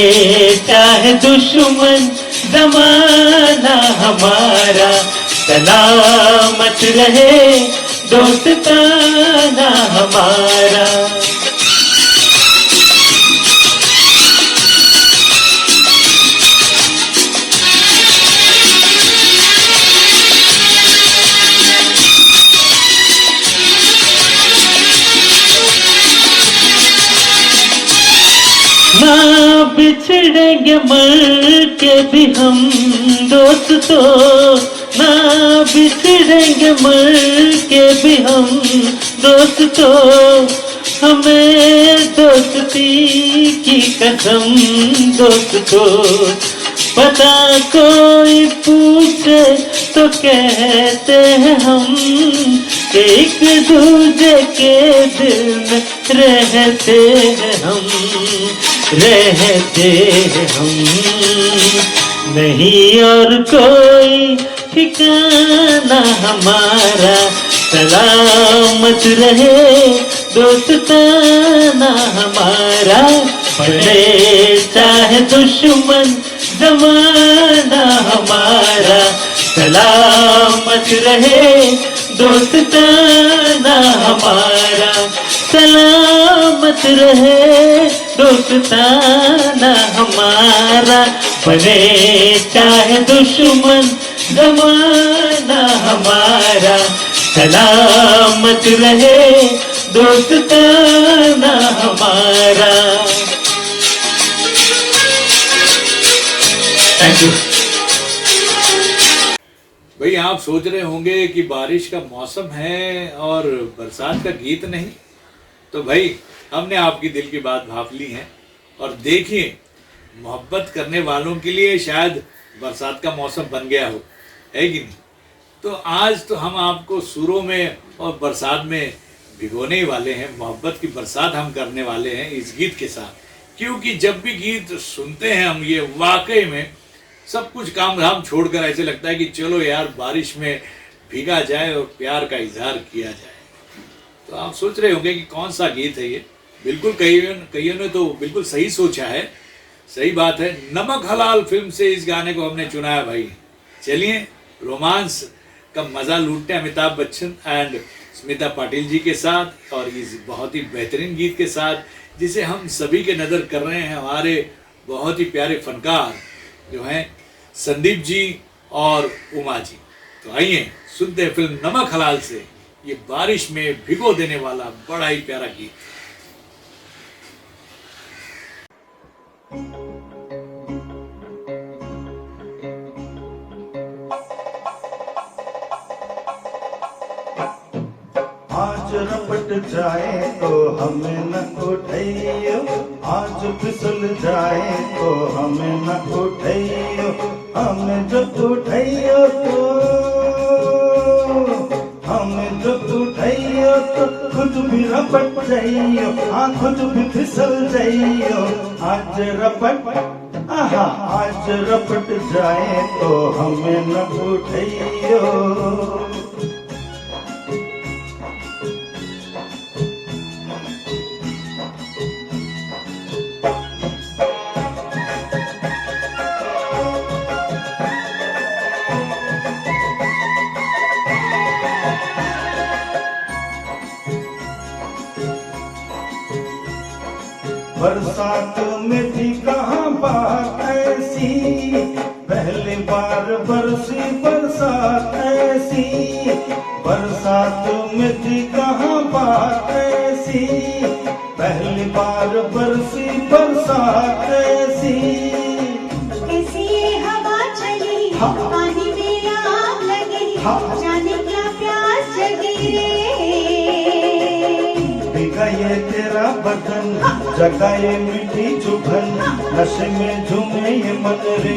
चाहे दुश्मन जमाना हमारा, सलामत रहे दोस्ताना हमारा। ना बिछड़ेंगे मर के भी हम दोस्तों, ना बिछड़ेंगे मर के भी हम दोस्तों। हमें दोस्ती की कसम दोस्तों, पता कोई पूछे तो कहते हैं हम कि एक दूजे के दिल में रहते हैं हम, रहते हैं हम। नहीं और कोई ठिकाना हमारा, सलामत रहे दोस्ताना हमारा। बने चाहे दुश्मन जमाना हमारा, सलामत रहे दोस्ताना हमारा। सलामत रहे दोस्ताना हमारा, बने चाहे दुश्मन जमाना हमारा, सलामत रहे दोस्ताना हमारा। Thank you. भाई आप सोच रहे होंगे कि बारिश का मौसम है और बरसात का गीत नहीं, तो भाई हमने आपकी दिल की बात भाप ली है। और देखिए, मोहब्बत करने वालों के लिए शायद बरसात का मौसम बन गया हो, है कि नहीं? तो आज तो हम आपको सुरों में और बरसात में भिगोने ही वाले हैं, मोहब्बत की बरसात हम करने वाले हैं इस गीत के साथ। क्योंकि जब भी गीत सुनते हैं हम, ये वाकई में सब कुछ काम धाम छोड़कर ऐसे लगता है कि चलो यार बारिश में भीगा जाए और प्यार का इजहार किया जाए। तो आप सोच रहे होंगे कि कौन सा गीत है ये। बिल्कुल कईयों ने तो बिल्कुल सही सोचा है, सही बात है। नमक हलाल फिल्म से इस गाने को हमने चुना है भाई। चलिए रोमांस का मजा लूटते हैं अमिताभ बच्चन एंड स्मिता पाटिल जी के साथ, और इस बहुत ही बेहतरीन गीत के साथ जिसे हम सभी के नज़र कर रहे हैं हमारे बहुत ही प्यारे फनकार जो हैं संदीप जी और उमा जी। तो आइए सुनते हैं फिल्म नमक हलाल से ये बारिश में भिगो देने वाला बड़ा ही प्यारा गीत। आज रपट जाए तो हमें न उठाइयो, आज फिसल जाए तो हमें न उठाइयो, हमें जो उठाइयो तो हमें जो उठाइयो तो खुद भी रपट जाइयो, हाँ खुद भी फिसल जाइयो। आज रपट आहा आज रपट जाए तो हमें न उठाइयो। बरसात में थी कहाँ बात ऐसी, पहली बार बरसी बरसात ऐसी, बरसात में थी कहाँ बात ऐसी, पहली बार बरसी बरसात ऐसी। कैसी ये हवा चली, पानी में आग लगी, जाने क्या प्यास जगी रे। ये तेरा बदन जगाए मीठी चुभन, नशे में झूमे ये मन रे।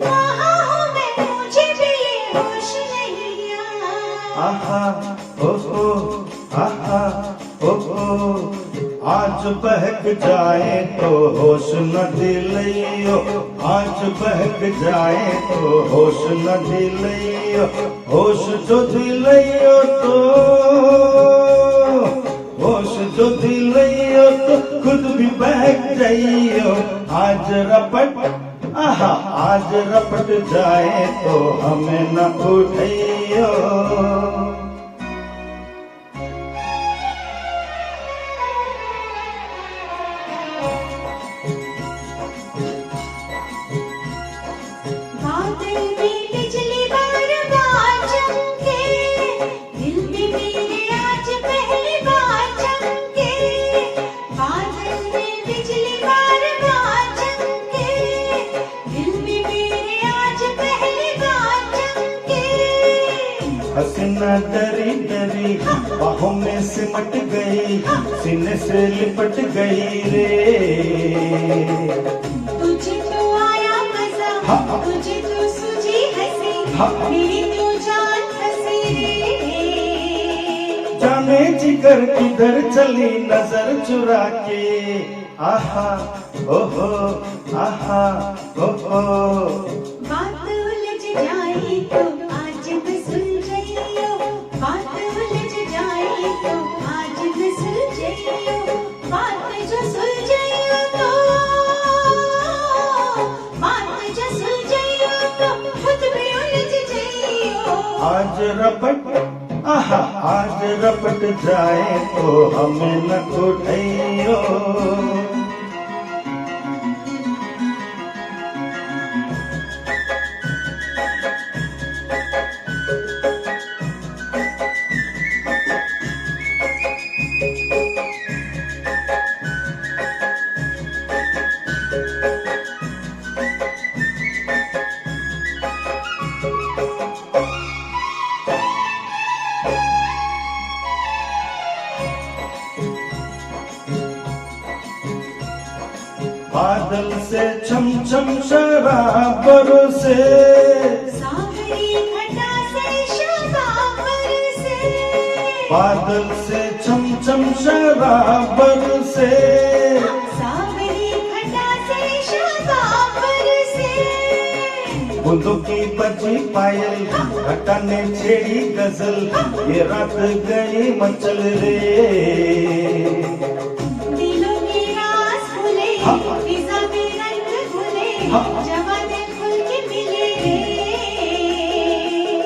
कहाँ हूँ मैं, मुझे भी ये होश नहीं आहा ओ आहा ओ आज बहक जाए तो होश न दिलियो, आज बहक जाए तो होश न दिलियो, होश जो दिलियो तो होश जो दिलियो तो खुद भी बहक जाइयो। आज रपट आहा आज रपट जाए तो हमें न उठाइयो। हसीना डरी डरी बाहों में सिमट गई, सीने से लिपट गई रे। तुझे तो आया मजा, तुझे तो सूझी हंसी, मेरी तो जान फंसी रे। जाने जिगर किधर चली नजर चुरा के, आहा ओहो आहा ओहो। बात उलझ जाए तो आज न सुलझाइयो, बात उलझ जाए तो आज न सुलझाइयो, बात जो सुलझाइयो तो बात जो सुलझाइयो तो खुद भी उलझ जाइयो। आज रपट आहा आज रपट जाए तो हमें न उठाइयो। बादल से छम छम शराब बरसे, सावरी घटा से शबाब बरसे, बादल से छम छम शराब बरसे, सावरी घटा से शबाब बरसे, बूंदों की बजी पायल घटा ने छेड़ी गजल, ये रात गई मचल रे। दिलों की रास खुले, फिजा में रंग घुले, जवाने खुल के मिले रे।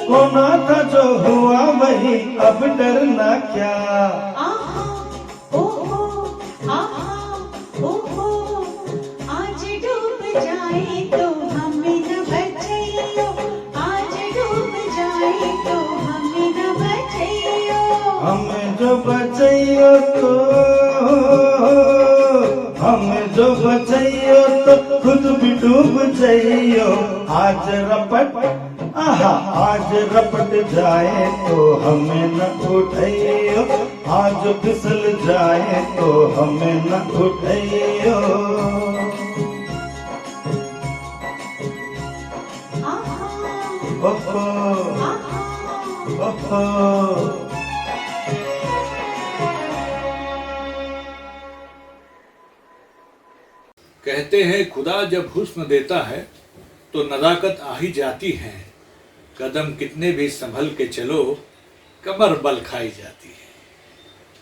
होना था जो हुआ वही, अब डरना क्या। आहा ओहो, आहा ओहो, आज डूब जाए तो हमें न बचाइयो, आज डूब जाए तो हमें न बचाइयो। हमें जो बचाइयो तो, हमें जो बचाइयो तो खुद भी डूब जाइयो। आज रपट आहा, आज रपट जाए तो हमें न उठाइयो, आज फिसल जाए तो हमें न उठाइयो। आहा ओहो आहा ओहो। कहते हैं खुदा जब हुस्न देता है तो नज़ाकत आ ही जाती है, कदम कितने भी संभल के चलो कमर बल खाई जाती है।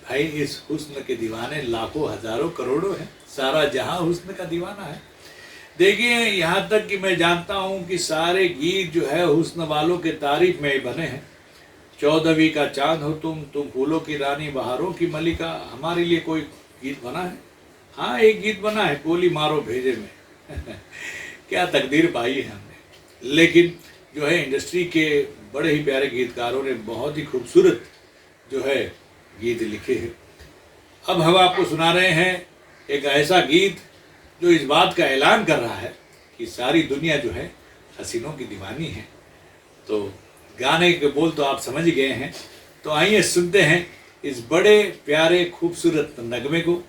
भाई इस हुस्न के दीवाने लाखों हजारों करोड़ों हैं, सारा जहां हुस्न का दीवाना है। देखिए यहाँ तक कि मैं जानता हूँ कि सारे गीत जो है हुस्न वालों के तारीफ में ही बने हैं। 14वीं का चांद हो तुम फूलों की रानी बहारों की मलिका, हमारे लिए कोई गीत बना है? हाँ एक गीत बना है, गोली मारो भेजे में क्या तकदीर पाई है हमने। लेकिन जो है इंडस्ट्री के बड़े ही प्यारे गीतकारों ने बहुत ही खूबसूरत जो है गीत लिखे हैं। अब हम आपको सुना रहे हैं एक ऐसा गीत जो इस बात का ऐलान कर रहा है कि सारी दुनिया जो है हसीनों की दीवानी है। तो गाने के बोल तो आप समझ गए हैं, तो आइए सुनते हैं इस बड़े प्यारे खूबसूरत नगमे को।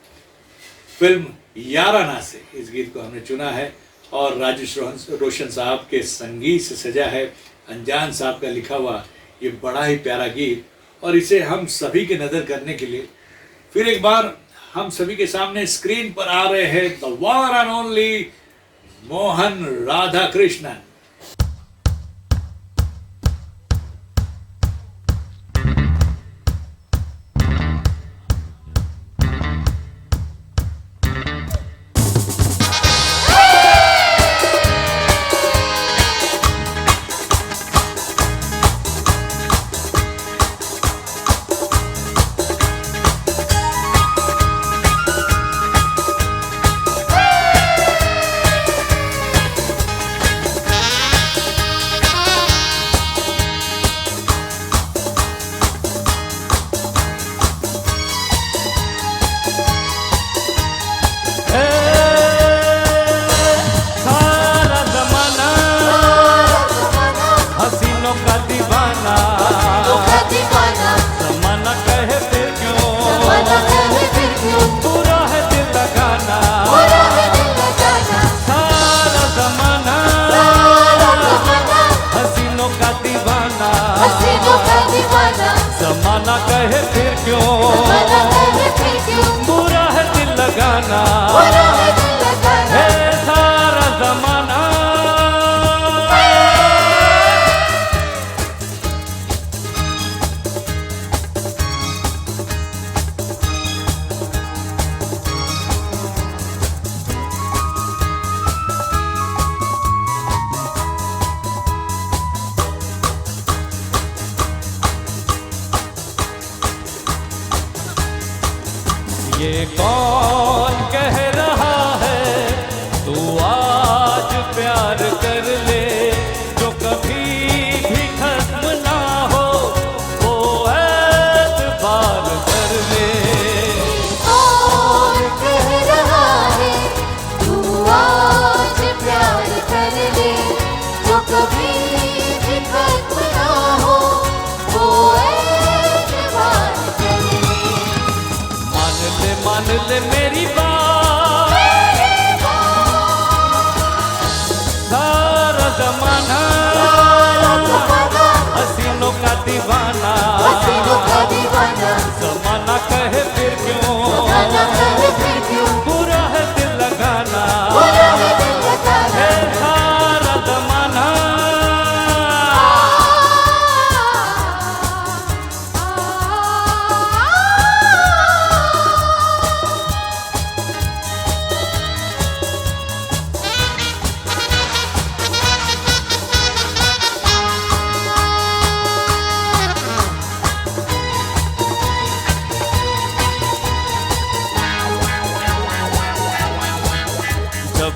फिल्म याराना से इस गीत को हमने चुना है और राजेश रोशन साहब के संगीत से सजा है, अनजान साहब का लिखा हुआ ये बड़ा ही प्यारा गीत। और इसे हम सभी के नज़र करने के लिए फिर एक बार हम सभी के सामने स्क्रीन पर आ रहे हैं the one and only Mohan Radha Krishnan. जमाना कहे फिर क्यों, बुरा है दिल लगाना, है सारा जमाना।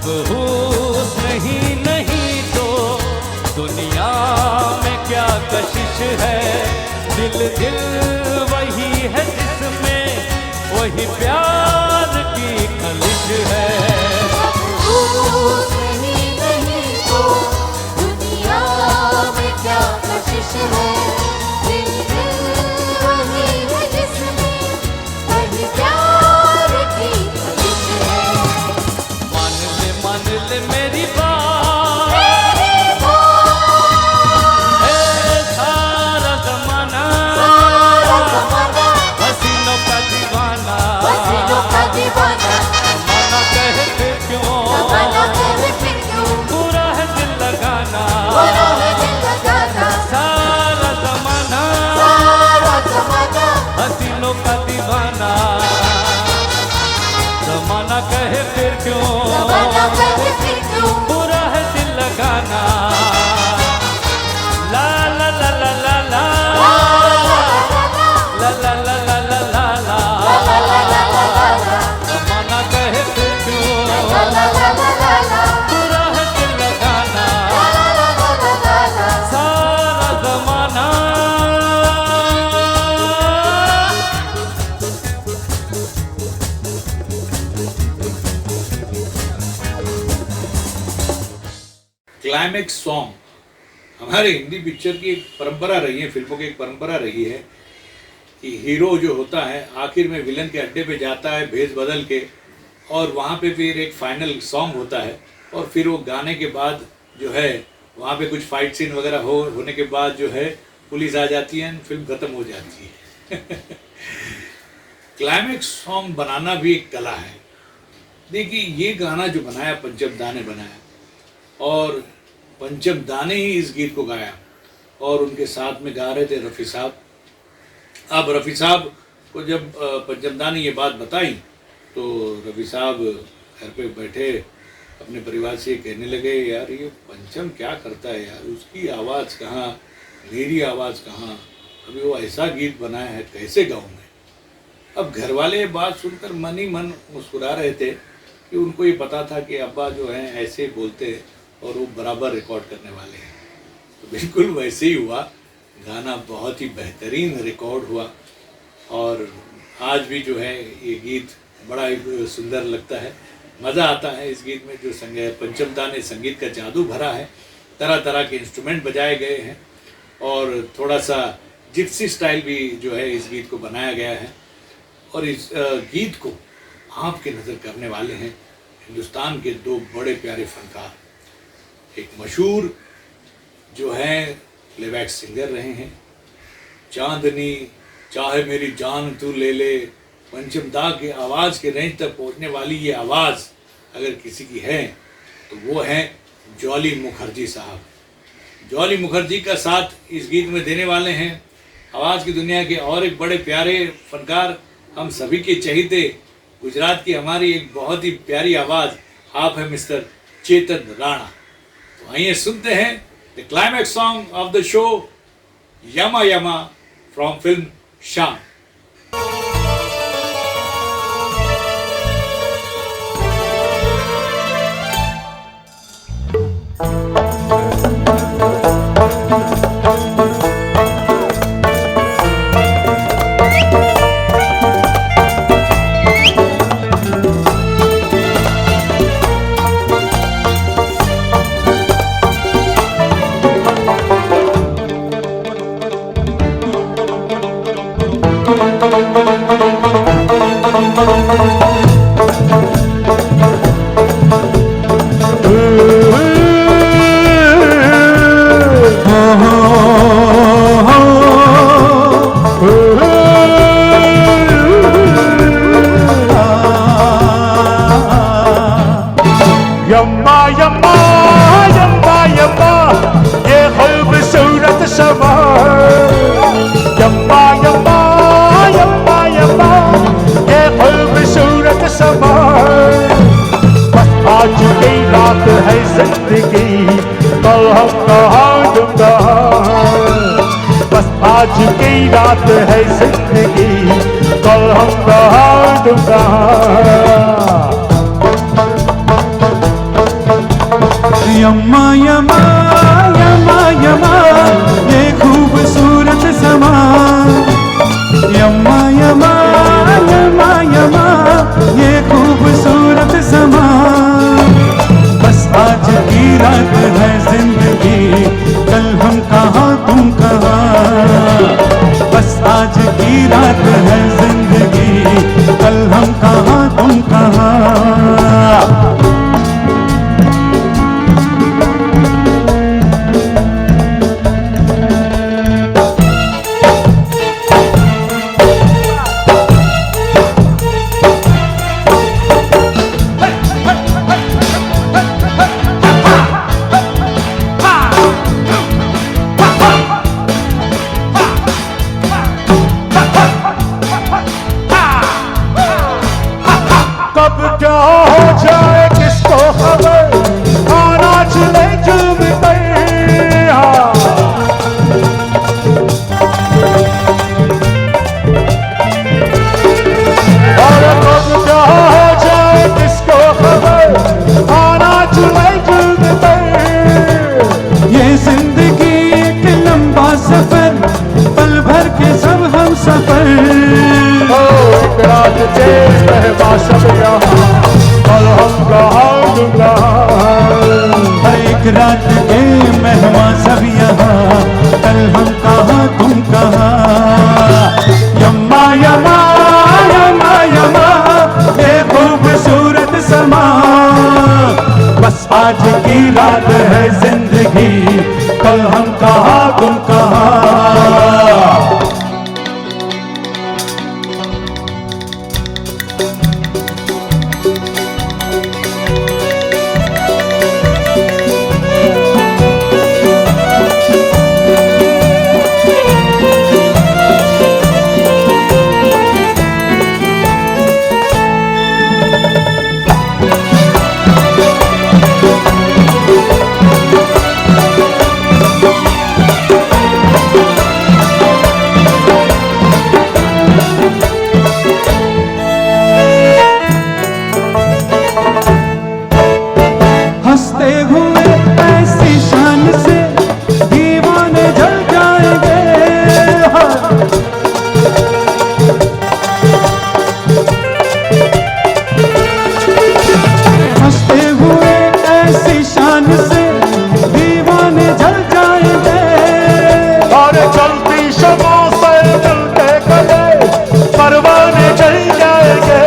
हुस्न ही नहीं तो दुनिया में क्या कशिश है। दिल दिल वही है जिसमें वही प्यार की खलिश है। हुस्न ही नहीं तो दुनिया में क्या कशिश है। दिल दिल वही है जिसमें वही प्यार की खलिश है। मान ले मेरी बात, ए सारा जमाना हसीनों का दीवाना। जमाना कहे फिर क्यों, बुरा है दिल लगाना। सारा जमाना हसीनों का दीवाना। जमाना कहे फिर क्यों, बुरा है दिल लगाना। ला ला ला ला ला ला ला ला ला ला ला ला ला। जमाना कहे फिर क्यों, बुरा है दिल लगाना। सारा जमाना क्लाइमेक्स सॉन्ग हमारे हिंदी पिक्चर की एक परंपरा रही है, फिल्मों की एक परंपरा रही है कि हीरो जो होता है आखिर में विलन के अड्डे पे जाता है भेष बदल के, और वहाँ पे फिर एक फाइनल सॉन्ग होता है, और फिर वो गाने के बाद जो है वहाँ पे कुछ फाइट सीन वगैरह होने के बाद जो है पुलिस आ जाती है, फिल्म खत्म हो जाती है। क्लाइमेक्स सॉन्ग बनाना भी एक कला है। देखिए ये गाना जो बनाया पंचम दा ने बनाया, और पंचम दा ने ही इस गीत को गाया, और उनके साथ में गा रहे थे रफ़ी साहब। अब रफ़ी साहब को जब पंचम दा ने ये बात बताई तो रफ़ी साहब घर पे बैठे अपने परिवार से कहने लगे, यार ये पंचम क्या करता है यार, उसकी आवाज़ कहाँ, मेरी आवाज़ कहाँ, अभी वो ऐसा गीत बनाया है कैसे गाऊँ मैं। अब घर वाले बात सुनकर मन ही मन मुस्कुरा रहे थे कि उनको ये पता था कि अब्बा जो हैं ऐसे बोलते हैं और वो बराबर रिकॉर्ड करने वाले हैं। तो बिल्कुल वैसे ही हुआ, गाना बहुत ही बेहतरीन रिकॉर्ड हुआ, और आज भी जो है ये गीत बड़ा ही सुंदर लगता है, मज़ा आता है इस गीत में। जो पंचम दा ने संगीत का जादू भरा है, तरह तरह के इंस्ट्रूमेंट बजाए गए हैं, और थोड़ा सा जिप्सी स्टाइल भी जो है इस गीत को बनाया गया है। और इस गीत को आपके नज़र करने वाले हैं हिंदुस्तान के दो बड़े प्यारे फनकार, एक मशहूर जो हैं प्लेबैक सिंगर रहे हैं, चांदनी चाहे मेरी जान तू ले ले। पंचम दा के आवाज़ के रेंज तक पहुंचने वाली ये आवाज़ अगर किसी की है तो वो है जॉली मुखर्जी साहब। जॉली मुखर्जी का साथ इस गीत में देने वाले हैं आवाज़ की दुनिया के और एक बड़े प्यारे फनकार, हम सभी के चहेते, गुजरात की हमारी एक बहुत ही प्यारी आवाज़, आप है मिस्टर चेतन राणा। तो आइए सुनते हैं the climax song of the show, यमा यमा फ्रॉम फिल्म शान। यम्मा यम्मा यम्मा यम्मा ये खूबसूरत समा, यम्मा यम्मा यम्मा यम्मा ये खूबसूरत समा। बस आज की रात है जिंदगी, कल हम कहाँ तुम कहाँ। बस आज की रात है जिंदगी, कल हम कहाँ तुम कहाँ। यम्मा यम्मा यम्मा यम्मा ये खूबसूरत समा यम्मा यम्मा यम्मा यम्मा ये खूबसूरत समा बस आज की रात है जिंदगी कल हम कहाँ तुम कहाँ बस आज की रात है जिंदगी कल हम कहाँ तुम कहाँ कब क्या हो जाए किसको खबर आना चले जुल्म पर और कब क्या हो जाए किसको खबर आना चले जुल्म पर ये जिंदगी एक लंबा सफर पल भर के सब हम सफर एक रात तेज रहबा सब यहाँ कल हम कहाँ तुम कहाँ एक रात के मेहमान सब यहाँ कल हम कहाँ तुम कहाँ यम्मा यम्मा यम्मा यम्मा ये खूबसूरत समा बस आज की रात है जिंदगी कल हम कहाँ तुम कहाँ हंसते हुए ऐसी शान से दीवाने जल जाएंगे हंसते हुए ऐसी शान से दीवाने जल जाएंगे और चलती शमों से जलते गले परवाने जल जाएंगे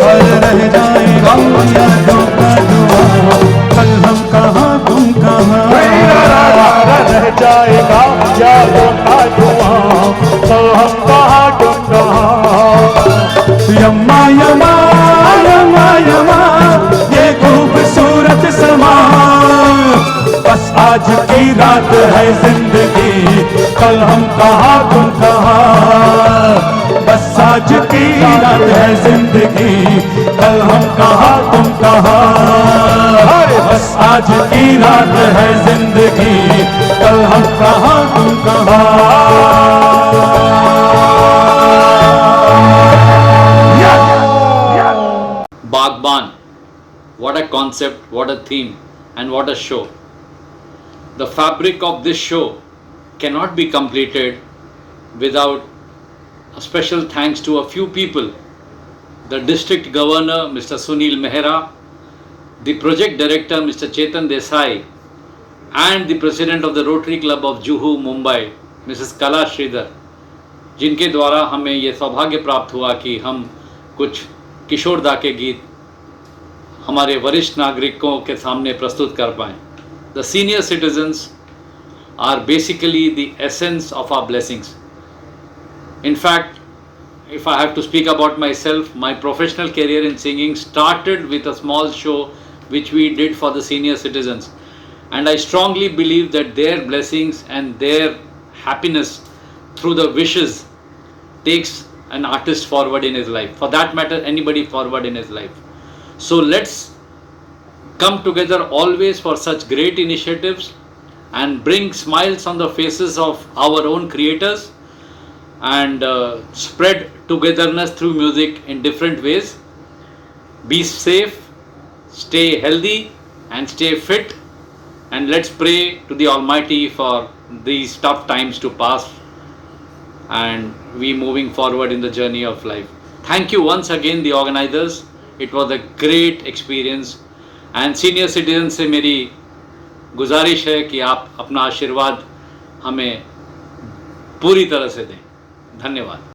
और रह जाएगा यादों का धुआं कल हम कहाँ तुम कहाँ रह जाएगा यादों का धुआं कल हम कहाँ तुम कहाँ यम्मा यम्मा यम्मा यम्मा ये खूबसूरत समा बस आज की रात है जिंदगी कल हम कहाँ तुम कहाँ बस आज की रात है जिंदगी कल हम कहाँ तुम कहाँ बस आज की रात है जिंदगी कल हम कहाँ तुम कहाँ Bagban, what a concept, what a theme, and what a show. The fabric of this show cannot be completed without a special thanks to a few people. The District Governor, Mr. Sunil Mehra, the Project Director, Mr. Chetan Desai, and the President of the Rotary Club of Juhu, Mumbai, Mrs. Kala Sridhar, जिनके द्वारा हमें ये सौभाग्य प्राप्त हुआ कि हम कुछ किशोर दा के गीत हमारे वरिष्ठ नागरिकों के सामने प्रस्तुत कर पाएँ. The senior citizens are basically the essence of our blessings. In fact, if I have to speak about myself, my professional career in singing started with a small show which we did for the senior citizens. And I strongly believe that their blessings and their happiness through the wishes takes an artist forward in his life. For that matter, anybody forward in his life. So let's come together always for such great initiatives and bring smiles on the faces of our own creators and spread togetherness through music in different ways. Be safe, stay healthy and stay fit. and let's pray to the Almighty for these tough times to pass and we moving forward in the journey of life. Thank you once again the organizers. It was a great experience and senior citizens से मेरी गुजारिश है कि आप अपना आशीर्वाद हमें पूरी तरह से दें. धन्यवाद.